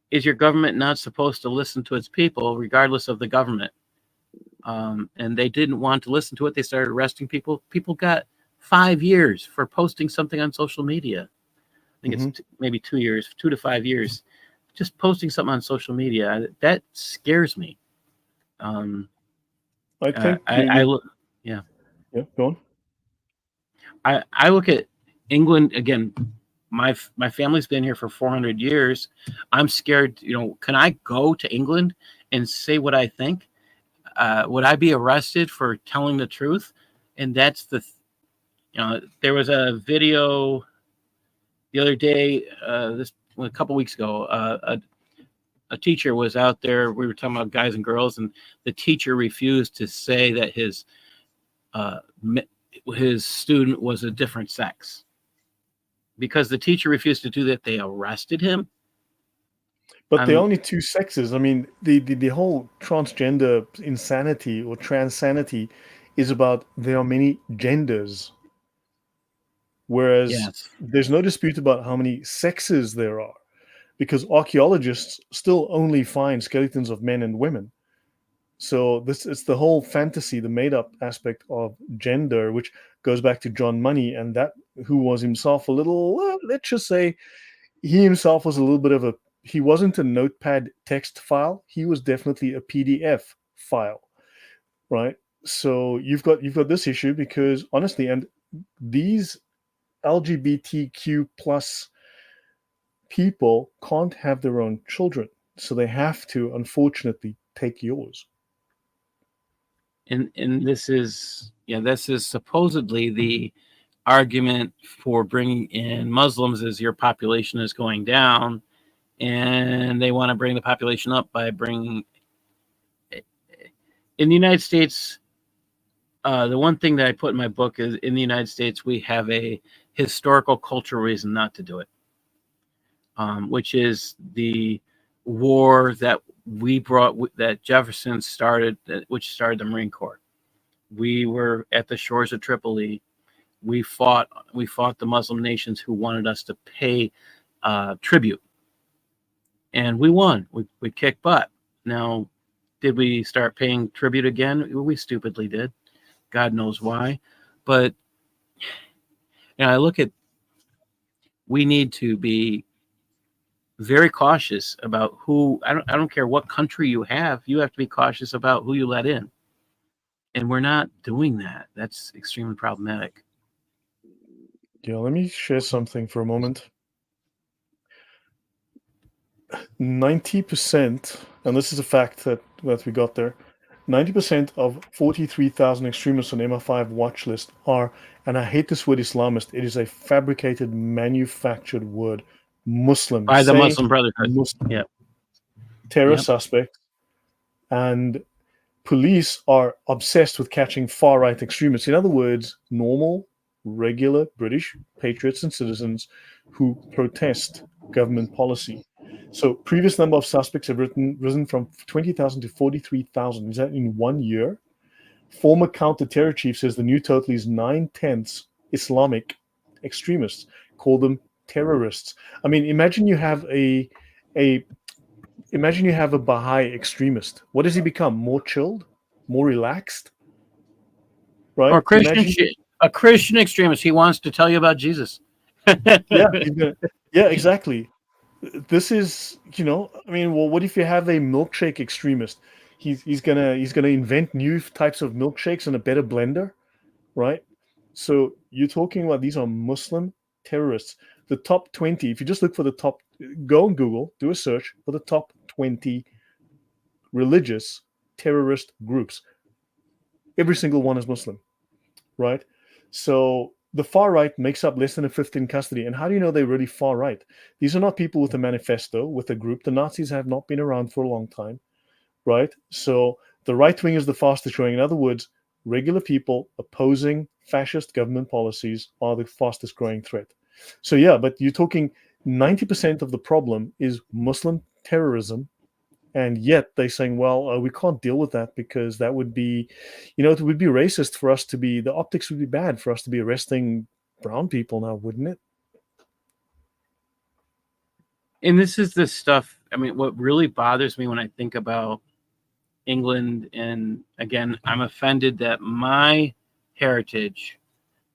is your government not supposed to listen to its people regardless of the government? And they didn't want to listen to it. They started arresting people. People got 5 years for posting something on social media. I think it's maybe 2 years, 2 to 5 years, just posting something on social media. That scares me. I think I look, yeah. Yeah, go on. I look at England again. My family's been here for 400 years. I'm scared. Can I go to England and say what I think? Would I be arrested for telling the truth? And that's there was a video the other day, a couple weeks ago. A teacher was out there. We were talking about guys and girls, and the teacher refused to say that his student was a different sex. Because the teacher refused to do that, they arrested him. But there are only two sexes. I mean, the whole transgender insanity or transanity is about there are many genders, whereas Yes. there's no dispute about how many sexes there are, because archaeologists still only find skeletons of men and women. So this it's the whole fantasy, the made-up aspect of gender, which goes back to John Money, and that who was himself a little, let's just say, he himself was a little bit of a. He wasn't a notepad text file. He was definitely a PDF file, right? So you've got this issue because honestly, and these LGBTQ plus people can't have their own children, so they have to, unfortunately, take yours. And this is supposedly the argument for bringing in Muslims is your population is going down, and they want to bring the population up by bringing in the United States. The one thing that I put in my book is in the United States we have a historical cultural reason not to do it, which is the war that we brought that Jefferson started, which started the Marine Corps. We were at the shores of Tripoli. We fought the Muslim nations who wanted us to pay tribute, and we won. We kicked butt. Now, did we start paying tribute again? We stupidly did. God knows why. But I look at, we need to be very cautious about who. I don't care what country you have. You have to be cautious about who you let in, and we're not doing that. That's extremely problematic. Yeah, let me share something for a moment. 90%, and this is a fact that we got there, 90% of 43,000 extremists on MI5 watch list are, and I hate this word Islamist, it is a fabricated, manufactured word, Muslim. By the Saying Muslim Brotherhood. Muslim Yep. terror suspect, and police are obsessed with catching far-right extremists. In other words, normal, regular British patriots and citizens who protest government policy. So previous number of suspects have risen from 20,000 to 43,000. Is that in 1 year? Former counter-terror chief says the new total is 9/10 Islamic extremists. Call them terrorists. I mean, imagine you have a Baha'i extremist. What does he become? More chilled? More relaxed? Right? Or Imagine, a Christian extremist. He wants to tell you about Jesus. yeah, exactly. This is, I mean, well, what if you have a milkshake extremist? He's gonna invent new types of milkshakes and a better blender, right? So you're talking about these are Muslim terrorists. The top 20, if you just look for the top, go on Google, do a search for the top 20 religious terrorist groups. Every single one is Muslim, right? So the far right makes up less than a fifth in custody. And how do you know they're really far right? These are not people with a manifesto, with a group. The Nazis have not been around for a long time, right? So the right wing is the fastest growing. In other words, regular people opposing fascist government policies are the fastest growing threat. So yeah, but you're talking 90% of the problem is Muslim terrorism, and yet they're saying, well, we can't deal with that because that would be, it would be racist for us to be, the optics would be bad for us to be arresting brown people now, wouldn't it? And this is the stuff, I mean, what really bothers me when I think about England, and again, I'm offended that my heritage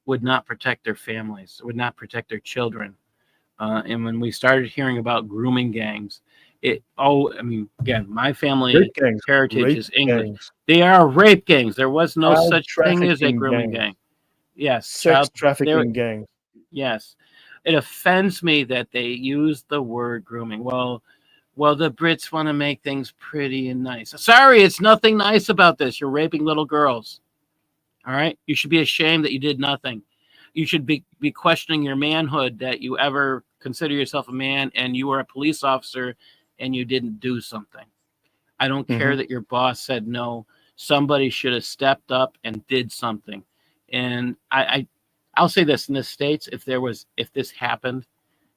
would not protect their families, would not protect their children. And when we started hearing about grooming gangs, again, my family heritage is English. Gangs. They are rape gangs. There was no Child such thing as a trafficking grooming gangs. gang. Yes, Sex trafficking gangs. Yes, it offends me that they use the word grooming. Well, the Brits want to make things pretty and nice. Sorry, it's nothing nice about this. You're raping little girls. All right, you should be ashamed that you did nothing. You should be questioning your manhood, that you ever consider yourself a man and you were a police officer and you didn't do something. I don't care that your boss said no. Somebody should have stepped up and did something. And I'll say this: in the States, if this happened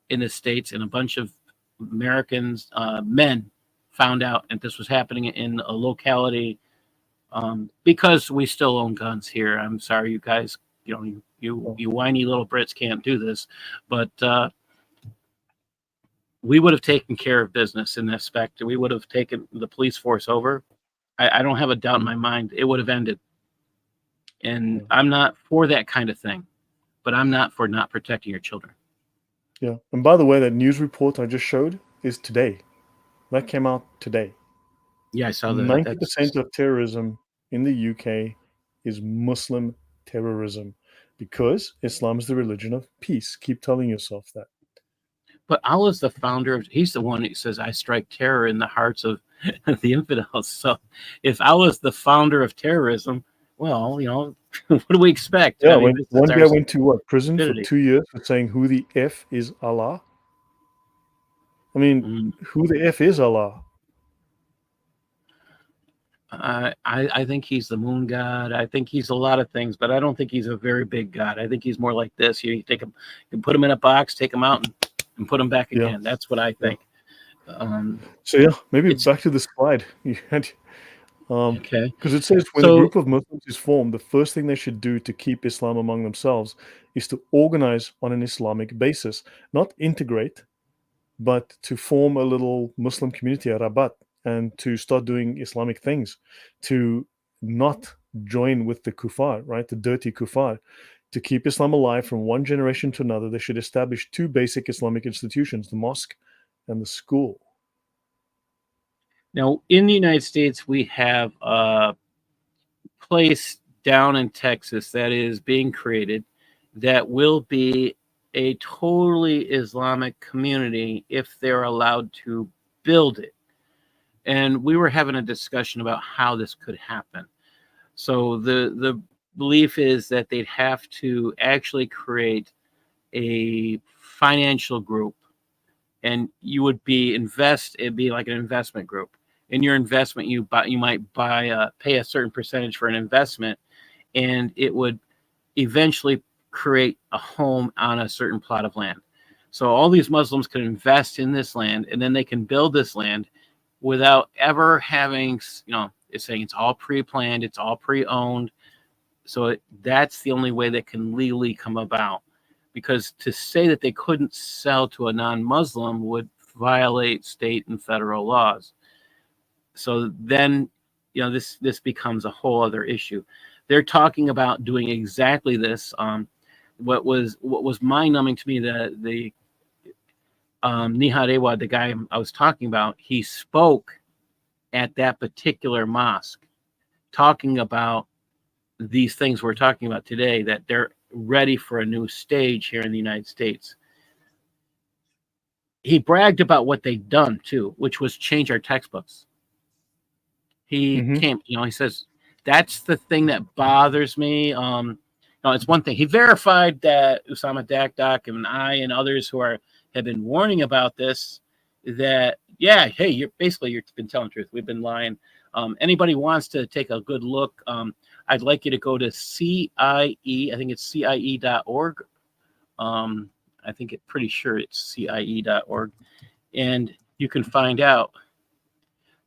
in the States and a bunch of Americans, men, found out that this was happening in a locality, because we still own guns here. I'm sorry, you guys. You whiny little Brits can't do this, but we would have taken care of business in this aspect. We would have taken the police force over. I don't have a doubt in my mind it would have ended. And I'm not for that kind of thing, but I'm not for not protecting your children. Yeah. And by the way, that news report I just showed is today. That came out today. Yeah, I saw that. 90% of terrorism in the UK is Muslim terrorism. because Islam is the religion of peace. Keep telling yourself that. But Allah's the founder of, he's the one who says, I strike terror in the hearts of the infidels. So if Allah's the founder of terrorism, well, what do we expect? Yeah, I mean, when this is one our guy went to prison for stupidity. 2 years for saying who the F is Allah. I mean, Mm. who the F is Allah? I think he's the moon god. I think he's a lot of things, but I don't think he's a very big god. I think he's more like this. You take him, you put him in a box, take him out, and put him back Yeah. again. That's what I think. So yeah, maybe It's back to the slide. You had, okay. because it says when a So group of Muslims is formed, the first thing they should do to keep Islam among themselves is to organize on an Islamic basis, not integrate, but to form a little Muslim community, a rabat, and to start doing Islamic things, to not join with the kuffar, right? The dirty kuffar. To keep Islam alive from one generation to another, they should establish two basic Islamic institutions, the mosque and the school. now in the United States, we have a place down in Texas that is being created that will be a totally Islamic community if they're allowed to build it. And we were having a discussion about how this could happen. So the belief is that they'd have to actually create a financial group, and you would it'd be like an investment group. In your investment, you might pay a certain percentage for an investment, and it would eventually create a home on a certain plot of land. So all these Muslims can invest in this land, and then they can build this land without ever having, it's saying it's all pre-planned, it's all pre-owned. So that's the only way that can legally come about. Because to say that they couldn't sell to a non-Muslim would violate state and federal laws. So then, this becomes a whole other issue. They're talking about doing exactly this. What was mind-numbing to me, the Nihad Awad, the guy I was talking about, he spoke at that particular mosque, talking about these things we're talking about today, that they're ready for a new stage here in the United States. He bragged about what they'd done too, which was change our textbooks. He came, he says, that's the thing that bothers me. It's one thing. He verified that Usama Dakdak and I and others who have been warning about this, that, yeah, hey, you've been telling the truth. We've been lying. Anybody wants to take a good look, I'd like you to go to CIE. I think it's CIE.org. Pretty sure it's CIE.org. And you can find out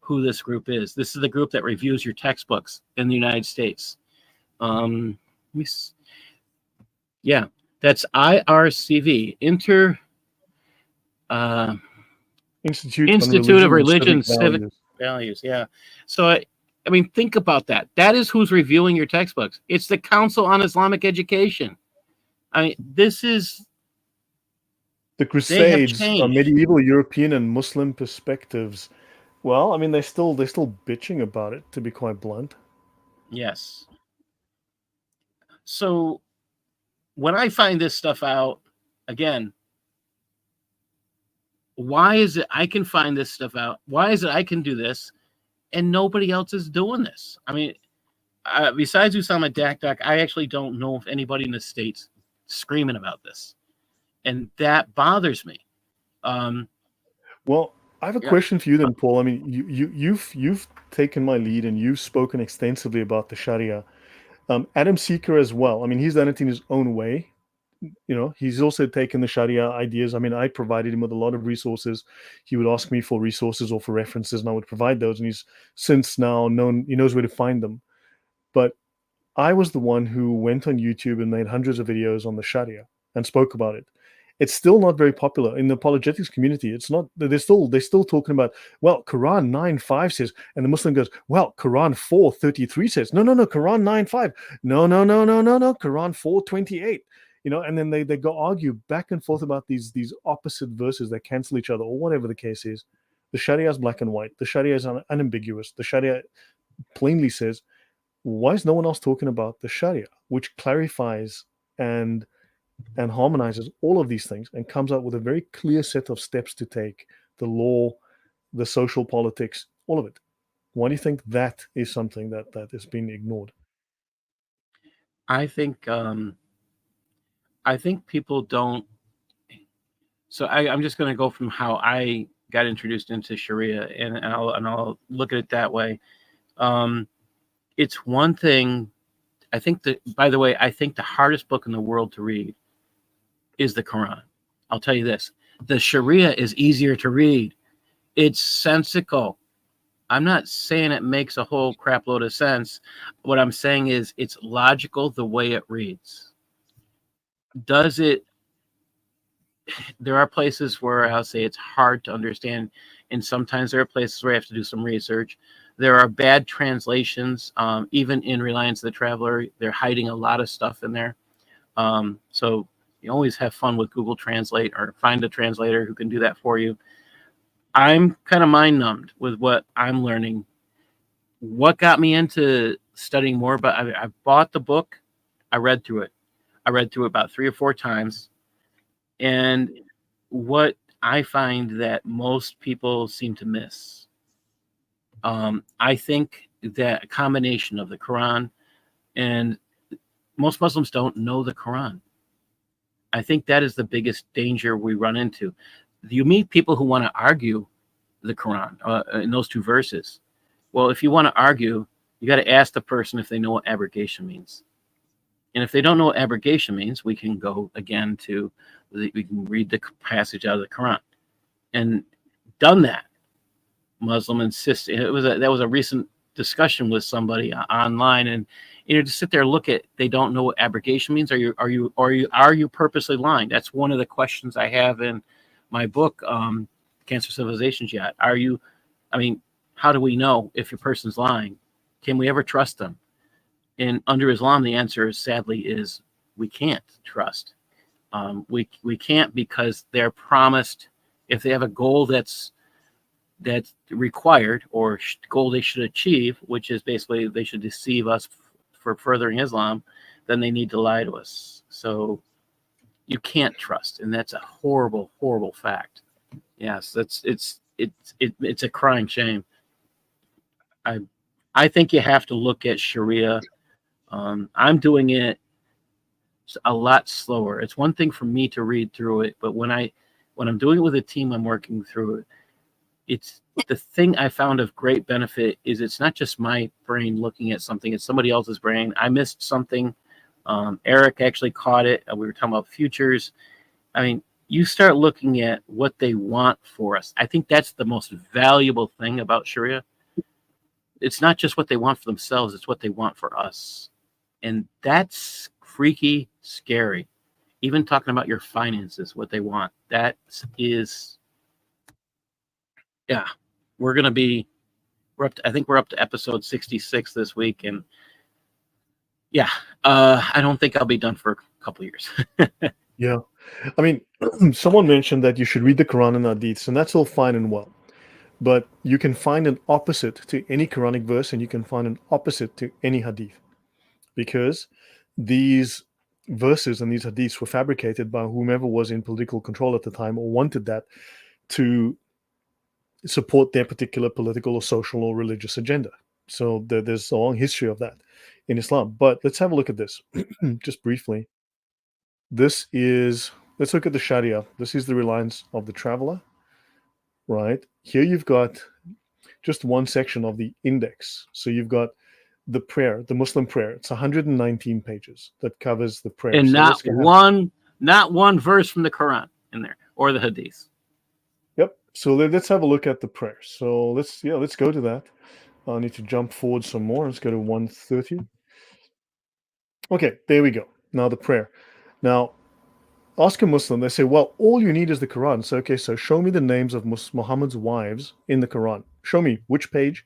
who this group is. This is the group that reviews your textbooks in the United States. Yeah, that's IRCV, Institute of Religion Civic Values. Yeah. So, I mean, think about that. That is who's reviewing your textbooks. It's the Council on Islamic Education. I mean, this is... The Crusades are medieval European and Muslim perspectives. Well, I mean, they're still bitching about it, to be quite blunt. Yes. So when I find this stuff out, again, why is it I can find this stuff out? Why is it I can do this and nobody else is doing this? I mean, besides Usama Dakdak, I actually don't know if anybody in the States screaming about this. And that bothers me. Well, I have a question for you then, Paul. I mean, you've taken my lead and you've spoken extensively about the Sharia. Adam Seeker as well. I mean, he's done it in his own way. He's also taken the Sharia ideas. I mean, I provided him with a lot of resources. He would ask me for resources or for references, and I would provide those. And he's since now he knows where to find them. But I was the one who went on YouTube and made hundreds of videos on the Sharia and spoke about it. It's still not very popular in the apologetics community. It's not. They're still talking about, well, Quran 9:5 says, and the Muslim goes, well, Quran 4:33 says, no, Quran 9:5, no, Quran 4:28. And then they go argue back and forth about these opposite verses that cancel each other, or whatever the case is. The Sharia is black and white. The Sharia is unambiguous. The Sharia plainly says, why is no one else talking about the Sharia, which clarifies and harmonizes all of these things and comes up with a very clear set of steps to take, the law, the social politics, all of it. Why do you think that is something that has been ignored? I think people don't. So I'm just going to go from how I got introduced into Sharia, and I'll look at it that way. It's one thing. I think that, by the way, I think the hardest book in the world to read is the Quran. I'll tell you this: the Sharia is easier to read. It's sensical. I'm not saying it makes a whole crap load of sense. What I'm saying is it's logical the way it reads. Does it? There are places where I'll say it's hard to understand, and sometimes there are places where I have to do some research. There are bad translations, even in Reliance of the Traveler. They're hiding a lot of stuff in there. So you always have fun with Google Translate, or find a translator who can do that for you. I'm kind of mind numbed with what I'm learning. What got me into studying more? But I bought the book. I read through it. I read through it about 3 or 4 times. And what I find that most people seem to miss, I think that a combination of the Quran, and most Muslims don't know the Quran. I think that is the biggest danger we run into. You meet people who want to argue the Quran in those 2 verses. Well, if you want to argue, you got to ask the person if they know what abrogation means. And if they don't know what abrogation means, we can go again to, we can read the passage out of the Quran. And done that, Muslim insists. That was a recent discussion with somebody online, and to sit there and look at, they don't know what abrogation means. Are you purposely lying? That's one of the questions I have in my book, Cancer of Civilization Jihad. How do we know if a person's lying? Can we ever trust them? And under Islam, the answer sadly is we can't trust. We can't, because they're promised, if they have a goal that's required, or goal they should achieve, which is basically they should deceive us for furthering Islam, then they need to lie to us. So you can't trust, and that's a horrible, horrible fact. Yes, it's a crying shame. I think you have to look at Sharia. I'm doing it a lot slower. It's one thing for me to read through it, but when I'm doing it with a team, I'm working through it. It's the thing I found of great benefit is it's not just my brain looking at something; it's somebody else's brain. I missed something. Eric actually caught it. We were talking about futures. You start looking at what they want for us. I think that's the most valuable thing about Sharia. It's not just what they want for themselves; it's what they want for us, and that's freaky scary. Even talking about your finances, what they want. That is, yeah. We're up to, I think we're up to episode 66 this week, and yeah, I don't think I'll be done for a couple years. Yeah. Someone mentioned that you should read the Quran and Hadiths, and that's all fine and well. But you can find an opposite to any Quranic verse, and you can find an opposite to any Hadith, because these verses and these Hadiths were fabricated by whomever was in political control at the time, or wanted that to support their particular political or social or religious agenda. So there's a long history of that in Islam. But let's have a look at this just briefly. Let's look at the Sharia. This is the reliance of the traveler, right? Here you've got just one section of the index. So you've got the prayer, the Muslim prayer. It's 119 pages that covers the prayer. And So not one verse from the Quran in there, or the Hadith. Yep. So let's have a look at the prayer. So let's go to that. I need to jump forward some more. Let's go to 130. Okay, there we go. Now the prayer. Now, ask a Muslim. They say, well, all you need is the Quran. So, okay, so show me the names of Muhammad's wives in the Quran. Show me which page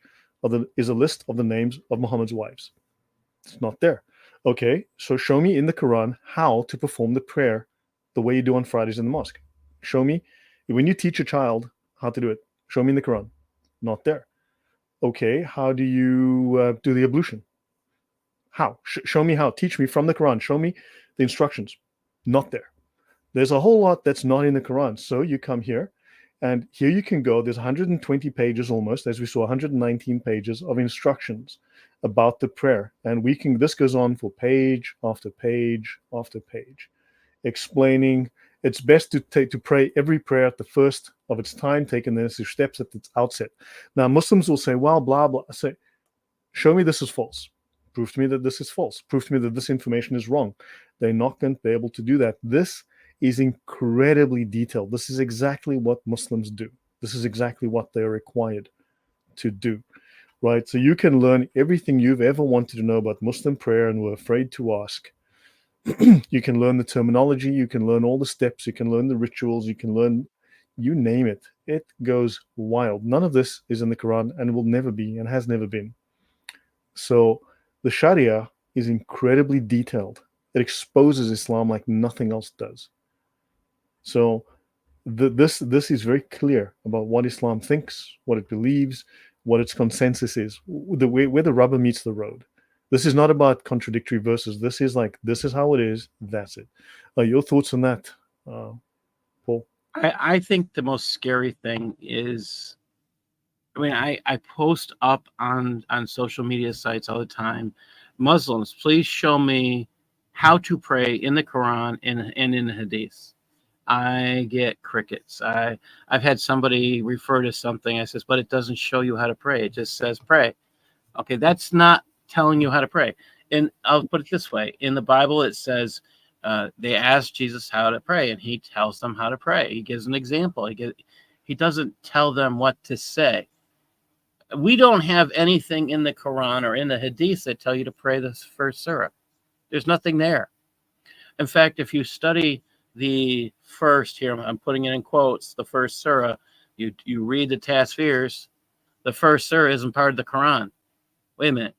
is a list of the names of Muhammad's wives. It's not there. Okay, so show me in the Quran how to perform the prayer the way you do on Fridays in the mosque. Show me when you teach a child how to do it. Show me in the Quran. Not there. Okay, how do you do the ablution? How? Show me how. Teach me from the Quran. Show me the instructions. Not there. There's a whole lot that's not in the Quran. So you come here, and here you can go. There's 120 pages almost, as we saw, 119 pages of instructions about the prayer. And this goes on for page after page after page, explaining it's best to pray every prayer at the first of its time, taking the necessary steps at its outset. Now, Muslims will say, well, blah, blah. I say, show me this is false. Prove to me that this is false. Prove to me that this information is wrong. They're not going to be able to do that. This is incredibly detailed. This is exactly what Muslims do. This is exactly what they're required to do, right? So you can learn everything you've ever wanted to know about Muslim prayer and were afraid to ask. You can learn the terminology. You can learn all the steps. You can learn the rituals. You can learn, you name it. It goes wild. None of this is in the Quran and will never be and has never been. So the Sharia is incredibly detailed. It exposes Islam like nothing else does. So this is very clear about what Islam thinks, what it believes, what its consensus is, where the rubber meets the road. This is not about contradictory verses. This is like, this is how it is. That's it. Your thoughts on that, Paul? I think the most scary thing is, I mean, I post up on social media sites all the time. Muslims, please show me how to pray in the Quran and in the Hadiths. I get crickets. I've had somebody refer to something. I says, but it doesn't show you how to pray. It just says pray. Okay, that's not telling you how to pray. And I'll put it this way: in the Bible, it says they ask Jesus how to pray, and he tells them how to pray. He gives an example. He doesn't tell them what to say. We don't have anything in the Quran or in the Hadith that tell you to pray this first surah. There's nothing there. In fact, if you study the first, here I'm putting it in quotes, the first surah, you read the tasfirs, the first surah isn't part of the Quran. Wait a minute.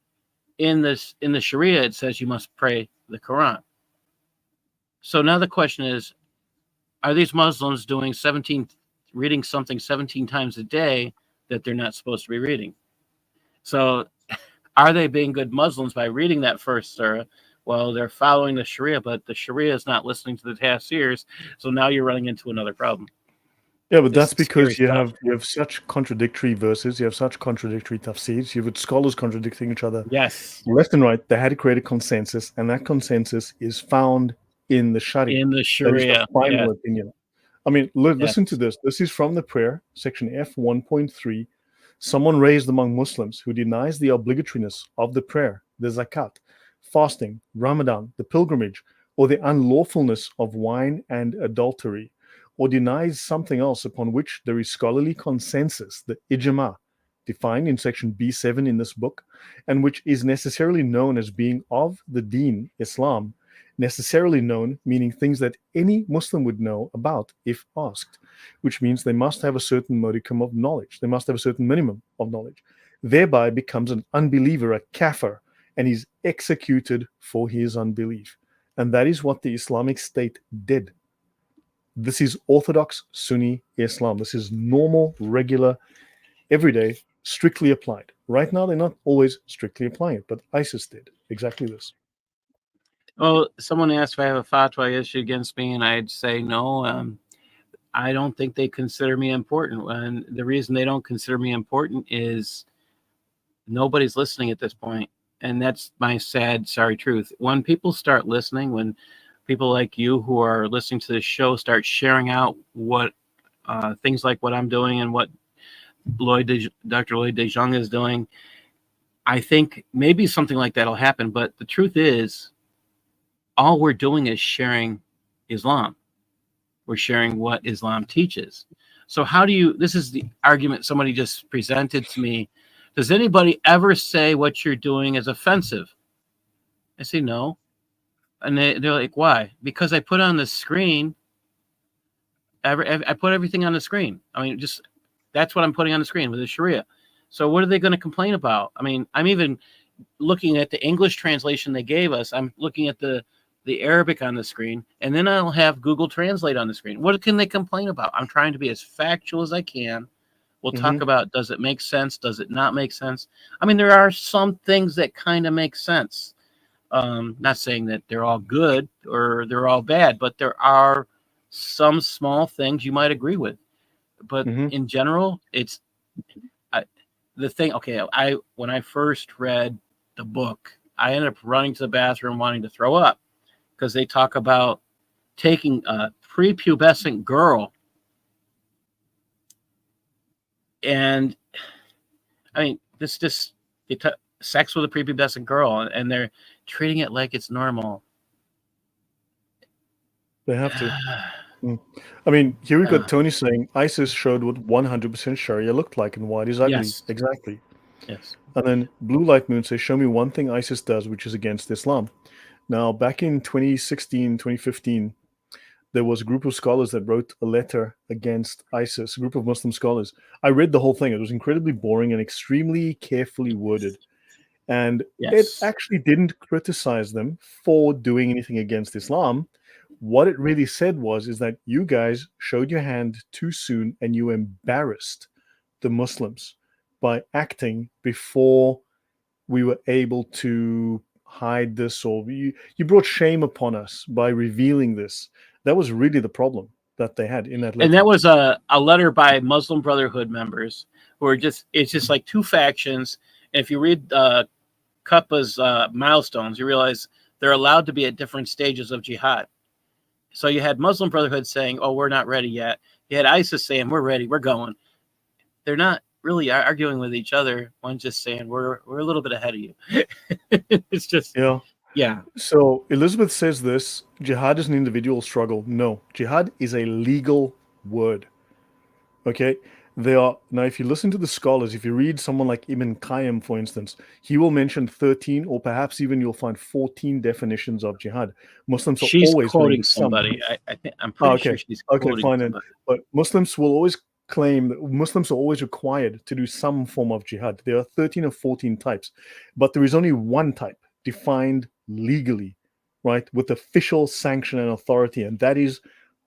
In the Sharia, it says you must pray the Quran. So now the question is, are these Muslims reading something 17 times a day that they're not supposed to be reading? So are they being good Muslims by reading that first surah? Well, they're following the Sharia, but the Sharia is not listening to the tafsirs. So now you're running into another problem. Yeah, but that's because you have such contradictory verses, you have such contradictory tafsirs, you have scholars contradicting each other. Yes. Left and right, they had to create a consensus, and that consensus is found in the Sharia. In the Sharia. That is the final opinion. I mean, listen to this. This is from the prayer, section F 1.3. Someone raised among Muslims who denies the obligatoriness of the prayer, the zakat, fasting, Ramadan, the pilgrimage, or the unlawfulness of wine and adultery, or denies something else upon which there is scholarly consensus, the ijma, defined in section B7 in this book, and which is necessarily known as being of the deen, Islam, necessarily known meaning things that any Muslim would know about if asked, which means they must have a certain modicum of knowledge. They must have a certain minimum of knowledge. Thereby becomes an unbeliever, a kafir, and is executed for his unbelief. And that is what the Islamic State did. This is Orthodox Sunni Islam. This is normal, regular, everyday, strictly applied. Right now, they're not always strictly applying it, but ISIS did exactly this. Well, someone asked if I have a fatwa issued against me, and I'd say no. I don't think they consider me important. And the reason they don't consider me important is nobody's listening at this point. And that's my sad, sorry truth. When people start listening, when people like you who are listening to this show start sharing out what things like what I'm doing and what Dr. Lloyd DeJong is doing, I think maybe something like that will happen. But the truth is, all we're doing is sharing Islam. We're sharing what Islam teaches. So how do you, this is the argument somebody just presented to me. Does anybody ever say what you're doing is offensive? I say no. And they're like, why? Because I put on the screen, I put everything on the screen. I mean, just, that's what I'm putting on the screen with the Sharia. So what are they going to complain about? I mean, I'm even looking at the English translation they gave us. I'm looking at the Arabic on the screen, and then I'll have Google Translate on the screen. What can they complain about? I'm trying to be as factual as I can. We'll talk about, does it make sense? Does it not make sense? I mean, there are some things that kind of make sense. Not saying that they're all good or they're all bad, but there are some small things you might agree with. But Hmm. in general, it's I, the thing. Okay, I when I first read the book, I ended up running to the bathroom wanting to throw up because they talk about taking a prepubescent girl, and I mean this just they t- sex with a prepubescent girl, and they're treating it like it's normal. They have to. Mm. I mean, here we got Uh, Tony saying ISIS showed what 100% Sharia looked like and why it is ugly. yes, Exactly. yes. And then Blue Light Moon says, show me one thing ISIS does which is against Islam. Now, back in 2016, 2015, there was a group of scholars that wrote a letter against ISIS, a group of Muslim scholars. I read the whole thing. It was incredibly boring and extremely carefully worded. And it Yes. actually didn't criticize them for doing anything against Islam. What it really said was is that you guys showed your hand too soon and you embarrassed the Muslims by acting before we were able to hide this, or you brought shame upon us by revealing this. That was really the problem that they had in that And letter. that was a letter by Muslim Brotherhood members who are just, it's just like two factions. And if you read Cuppa's milestones, you realize they're allowed to be at different stages of jihad. So you had Muslim Brotherhood saying, "Oh, we're not ready yet." You had ISIS saying, "We're ready, we're going." They're not really arguing with each other. One's just saying, "We're a little bit ahead of you." It's just, Yeah. yeah. So Elizabeth says this: jihad is an individual struggle. No, jihad is a legal word. Okay, they are now. If you listen to the scholars, if you read someone like Ibn Qayyim, for instance, he will mention 13, or perhaps even you'll find 14 definitions of jihad. Muslims are She's always doing quoting some. somebody. I think I'm Oh, pretty sure okay. she's Okay, quoting fine then. somebody. But Muslims will always claim that Muslims are always required to do some form of jihad. There are 13 or 14 types, but there is only one type defined legally, right, with official sanction and authority, and that is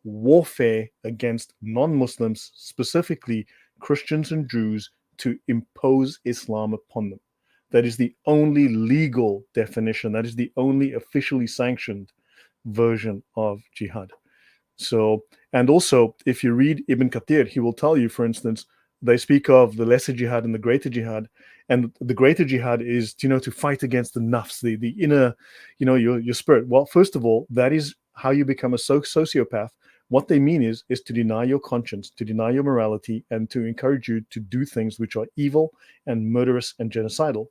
warfare against non Muslims, specifically Christians and Jews, to impose Islam upon them. That is the only legal definition, that is the only officially sanctioned version of jihad. So, and also, if you read Ibn Kathir, he will tell you, for instance, they speak of the lesser jihad and the greater jihad. And the greater jihad is, to fight against the nafs, the inner, your spirit. Well, first of all, that is how you become a sociopath. What they mean is to deny your conscience, to deny your morality, and to encourage you to do things which are evil and murderous and genocidal.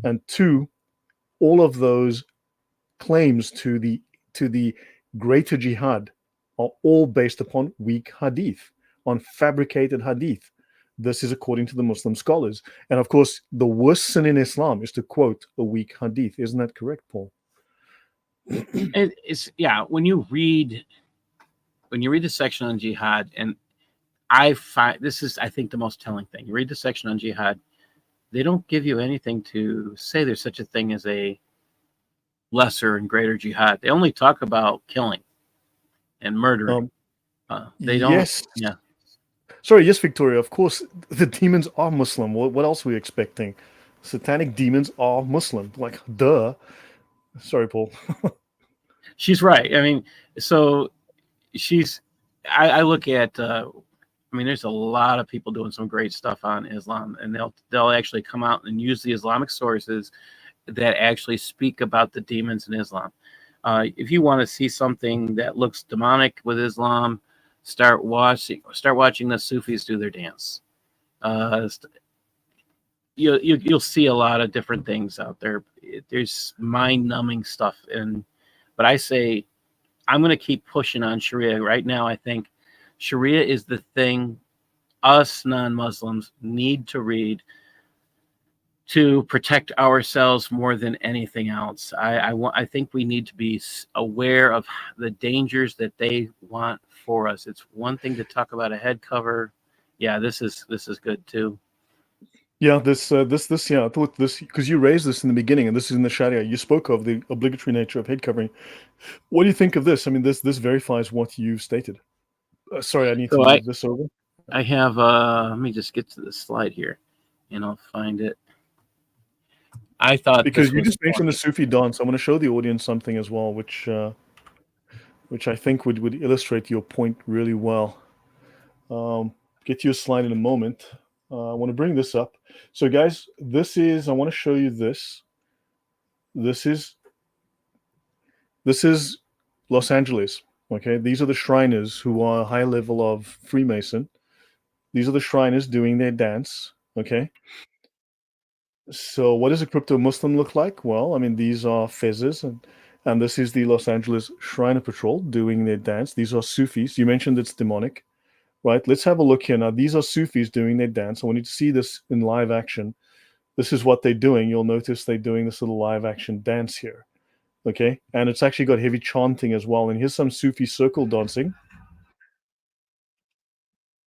And two, all of those claims to the greater jihad are all based upon weak hadith, on fabricated hadith. This is according to the Muslim scholars. And of course, the worst sin in Islam is to quote a weak hadith. Isn't that correct, Paul? It's, yeah. When you read the section on jihad, and I find this is, I think, the most telling thing. You read the section on jihad, they don't give you anything to say there's such a thing as a lesser and greater jihad. They only talk about killing and murdering. Um, They don't. yes. Yeah. Sorry, yes, Victoria. Of course, the demons are Muslim. What else were we expecting? Satanic demons are Muslim. Like, duh. Sorry, Paul. She's right. I mean, so she's. I look at. I mean, there's a lot of people doing some great stuff on Islam, and they'll actually come out and use the Islamic sources that actually speak about the demons in Islam. If you want to see something that looks demonic with Islam, start watching the Sufis do their dance. Uh, you'll see a lot of different things out there. There's mind-numbing stuff, but I say I'm going to keep pushing on Sharia. Right now, I think Sharia is the thing us non-Muslims need to read to protect ourselves more than anything else. I think we need to be aware of the dangers that they want for us. It's one thing to talk about a head cover. Yeah, this is good too. Yeah, yeah, I thought this because you raised this in the beginning, and this is in the Sharia. You spoke of the obligatory nature of head covering. What do you think of this? I mean, this verifies what you stated. Sorry, I need to So I move this over. I have let me just get to the slide here, and I'll find it. I thought Because this you was just mentioned the funny. Sufi dance. I want to show the audience something as well, which I think would illustrate your point really well. Get you a slide in a moment. I want to bring this up. So, guys, I want to show you this. This is Los Angeles. Okay, these are the Shriners who are a high level of Freemason. These are the Shriners doing their dance. Okay, so what does a crypto Muslim look like? Well, I mean, these are fezzes, and this is the Los Angeles Shriner Patrol doing their dance. These are Sufis. You mentioned it's demonic, right? Let's have a look here. Now, these are Sufis doing their dance. I want you to see this in live action. This is what they're doing. You'll notice they're doing this little live action dance here. Okay, and it's actually got heavy chanting as well. And here's some Sufi circle dancing.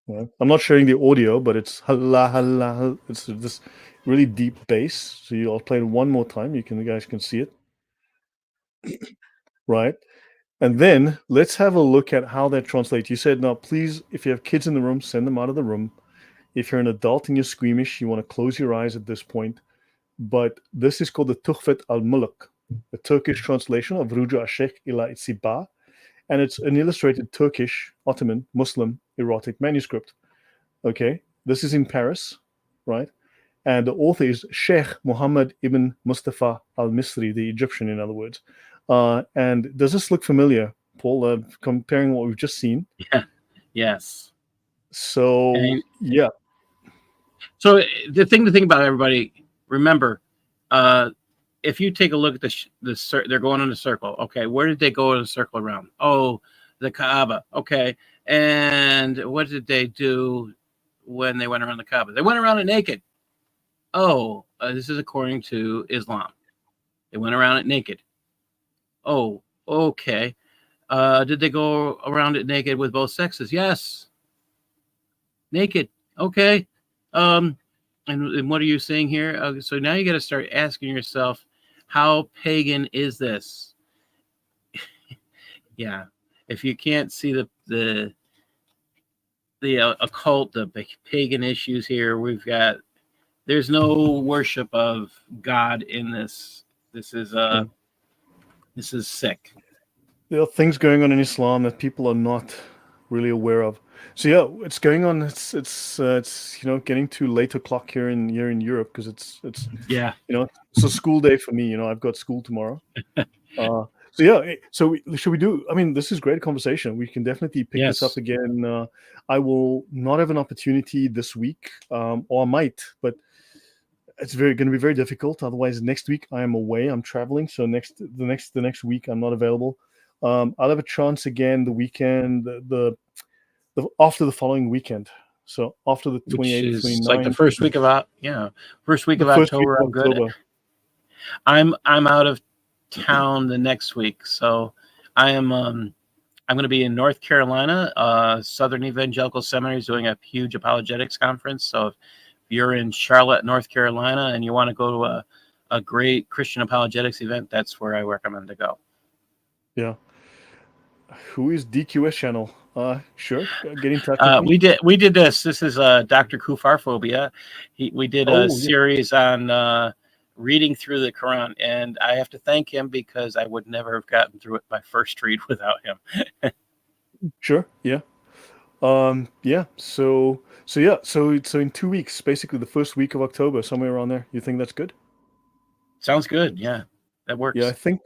Yeah. I'm not sharing the audio, but it's halla halla. It's this really deep bass. So I'll play it one more time. You guys can see it, right? And then let's have a look at how that translates. You said, now, please, if you have kids in the room, send them out of the room. If you're an adult and you're squeamish, you want to close your eyes at this point. But this is called the Tuhfat al-Mulk, the Turkish translation of Ruju Ashek ila Itsiba. And it's an illustrated Turkish, Ottoman, Muslim erotic manuscript. Okay, this is in Paris, right? And the author is Sheikh Muhammad ibn Mustafa al-Misri, the Egyptian, in other words. And does this look familiar, Paul, comparing what we've just seen? Yeah. Yes. So, And yeah. so the thing to think about, everybody, remember, if you take a look at they're going in a circle. Okay, where did they go in a circle around? Oh, the Kaaba. Okay, and what did they do when they went around the Kaaba? They went around it naked. Oh, this is according to Islam. They went around it naked. Oh, okay. Did they go around it naked with both sexes? Yes. Naked. Okay. And what are you saying here? So now you got to start asking yourself, how pagan is this? Yeah. If you can't see the occult, the pagan issues here, there's no worship of God in this. This is sick. There are things going on in Islam that people are not really aware of. So yeah, it's going on. It's getting to late o'clock here in Europe because it's Yeah. it's a school day for me. I've got school tomorrow. So yeah, should we do? I mean, this is great conversation. We can definitely pick this up again. I will not have an opportunity this week, or I might, but it's going to be very difficult. Otherwise, next week I am away. I'm traveling, so the next week I'm not available. I'll have a chance again the weekend, the after the following weekend. So after the 28th, 29th, like the first week of October. I'm good. I'm out of town the next week, so I'm going to be in North Carolina. Southern Evangelical Seminary is doing a huge apologetics conference. So if you're in Charlotte, North Carolina, and you want to go to a great Christian apologetics event, that's where I recommend to go. Yeah. Who is DQS channel? Sure. Get in touch with me. We did this. This is Dr. Kufarphobia. We did a series on reading through the Quran, and I have to thank him because I would never have gotten through it my first read without him. Sure. Yeah. Yeah. So in 2 weeks, basically the first week of October, somewhere around there. You think that's good? Sounds good. Yeah, that works. Yeah, I think.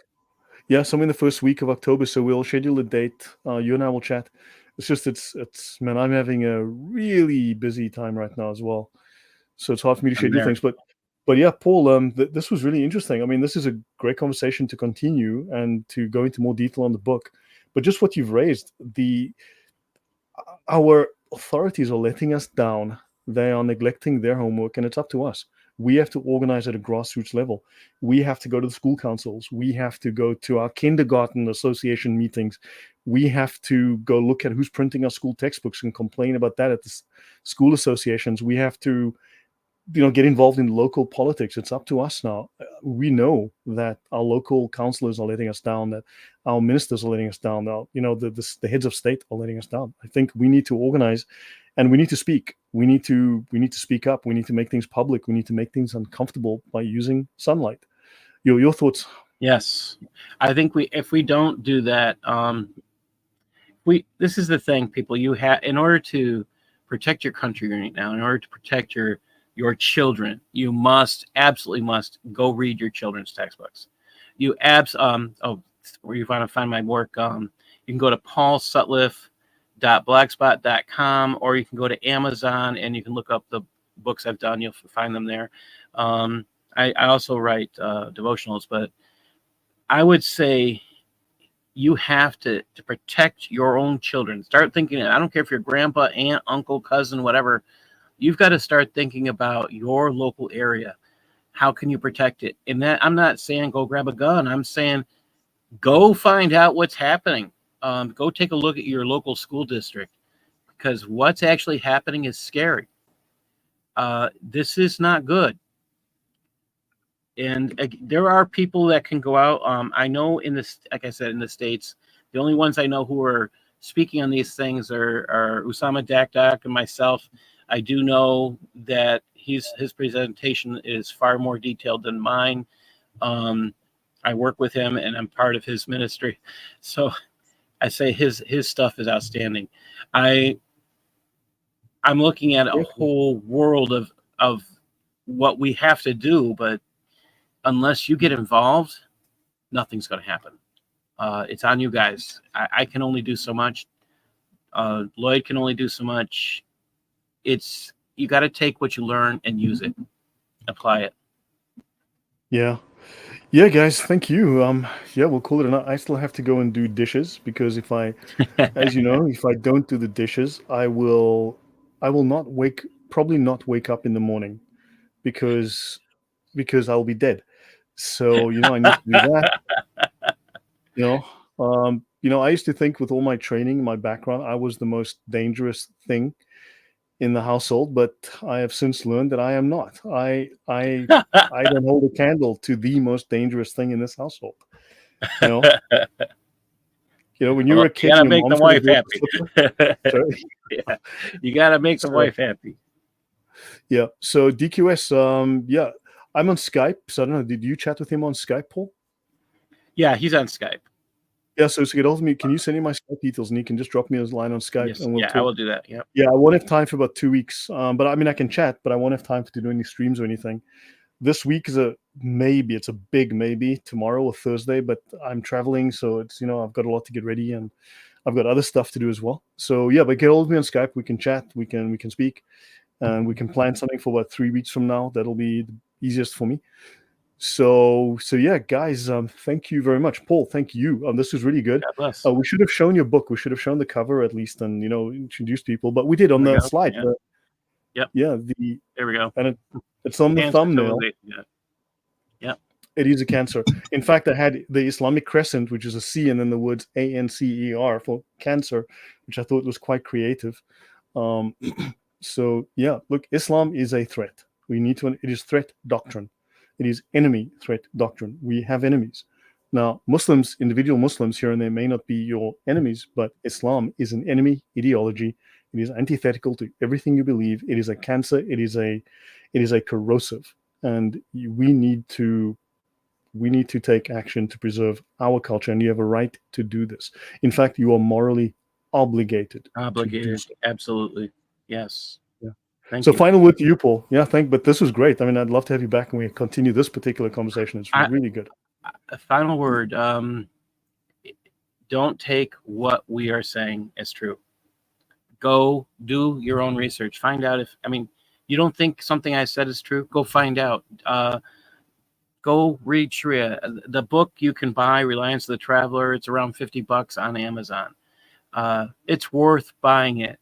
Yeah, somewhere in the first week of October. So we'll schedule a date. You and I will chat. It's just it's man, I'm having a really busy time right now as well, so it's hard for me to schedule things. But yeah, Paul, this was really interesting. I mean, this is a great conversation to continue and to go into more detail on the book. But just what you've raised, our authorities are letting us down. They are neglecting their homework, and it's up to us. We have to organize at a grassroots level. We have to go to the school councils. We have to go to our kindergarten association meetings. We have to go look at who's printing our school textbooks and complain about that at the school associations. We have to, get involved in local politics. It's up to us now. We know that our local councillors are letting us down, that our ministers are letting us down. Now, the heads of state are letting us down. I think we need to organize and we need to speak. We need to speak up. We need to make things public. We need to make things uncomfortable by using sunlight. Your thoughts? Yes, I think if we don't do that, this is the thing, people. You have, in order to protect your country right now, in order to protect your children, you absolutely must go read your children's textbooks. Where you want to find my work, you can go to paulsutliff.blogspot.com, or you can go to Amazon and you can look up the books I've done. You'll find them there. I also write devotionals, but I would say you have to protect your own children. Start thinking, I don't care if you're grandpa, aunt, uncle, cousin, whatever. You've got to start thinking about your local area. How can you protect it? And that, I'm not saying go grab a gun. I'm saying go find out what's happening. Go take a look at your local school district, because what's actually happening is scary. This is not good. And there are people that can go out. I know like I said, in the States, the only ones I know who are speaking on these things are Usama Dakdak and myself. I do know that his presentation is far more detailed than mine. I work with him and I'm part of his ministry. So I say his stuff is outstanding. I'm looking at a whole world of what we have to do, but unless you get involved, nothing's going to happen. It's on you guys. I can only do so much. Lloyd can only do so much. You got to take what you learn and use it, apply it. Yeah, guys. Thank you. We'll call it a night. I still have to go and do dishes, because as you know, if I don't do the dishes, I will probably not wake up in the morning, because I'll be dead. So, I need to do that. I used to think, with all my training, my background, I was the most dangerous thing in the household, but I have since learned that I am not. I don't hold a candle to the most dangerous thing in this household. When you were a kid, you gotta your make the mom's wife gonna happy. Sorry? Yeah, you gotta make the wife happy. Yeah. So DQS, I'm on Skype. So I don't know. Did you chat with him on Skype, Paul? Yeah, he's on Skype. Yeah. So to get hold of me, can you send me my Skype details, and you can just drop me a line on Skype, Yes. and we'll talk. I will do that. Yeah. Yeah, I won't have time for about 2 weeks. But I mean, I can chat, but I won't have time to do any streams or anything. This week is a maybe. It's a big maybe, tomorrow or Thursday, but I'm traveling, so it's I've got a lot to get ready, and I've got other stuff to do as well. So yeah, but get hold of me on Skype. We can chat. We can speak, and we can plan something for about 3 weeks from now. That'll be the easiest for me. So yeah, guys, thank you very much, Paul. Thank you. This was really good. God bless. We should have shown your book. We should have shown the cover at least, and introduce people. But we did on the slide. Yeah. Yeah. There we go. And it's on the Cancer thumbnail. Yeah. It is a cancer. In fact, I had the Islamic crescent, which is a C, and then the words ANCER for cancer, which I thought was quite creative. So yeah, look, Islam is a threat. It is threat doctrine. It is enemy threat doctrine. We have enemies. Now, Muslims, individual Muslims here and there may not be your enemies, but Islam is an enemy ideology. It is antithetical to everything you believe. It is a cancer. It is a corrosive, and we need to take action to preserve our culture, and you have a right to do this. In fact, you are morally obligated. To do so. Absolutely. Yes. Yeah. Thank So you. final word to you, Paul. Yeah, but this was great. I mean, I'd love to have you back and we continue this particular conversation. It's really good. A final word. Don't take what we are saying as true. Go do your own research. Find out you don't think something I said is true, go find out. Go read Sharia. The book you can buy, Reliance of the Traveler, it's around $50 on Amazon. It's worth buying it.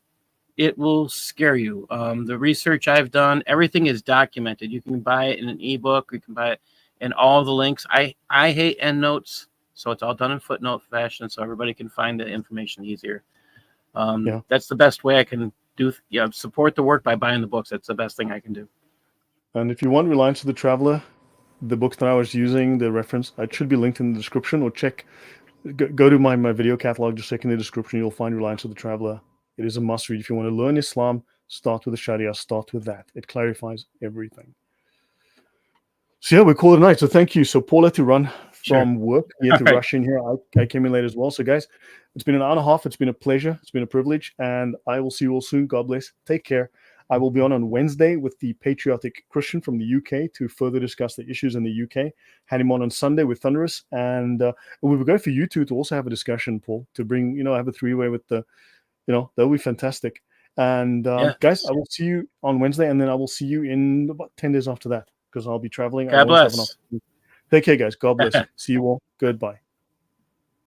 It will scare you. The research I've done, everything is documented. You can buy it in an ebook. You can buy it in all the links. I hate endnotes, so it's all done in footnote fashion, so everybody can find the information easier. That's the best way I can do. Support the work by buying the books. That's the best thing I can do. And if you want Reliance of the Traveler, the book that I was using, the reference, it should be linked in the description, or go to my video catalog, just check in the description, you'll find Reliance of the Traveler It is a must read. If you want to learn Islam, start with the Sharia, start with that. It clarifies everything. So yeah, we call it a night. So thank you. So Paul had to run from work. He had to All right. rush in here. I came in late as well. So guys, it's been an hour and a half. It's been a pleasure. It's been a privilege. And I will see you all soon. God bless. Take care. I will be on Wednesday with the patriotic Christian from the UK to further discuss the issues in the UK. Had him on Sunday with Thunderous. And we were going for you two to also have a discussion, Paul, to bring, have a three-way with the, that'll be fantastic. And guys, I will see you on Wednesday, and then I will see you in about 10 days after that, because I'll be traveling. I God won't have an bless. opportunity. Take care, guys. God bless. See you all. Goodbye.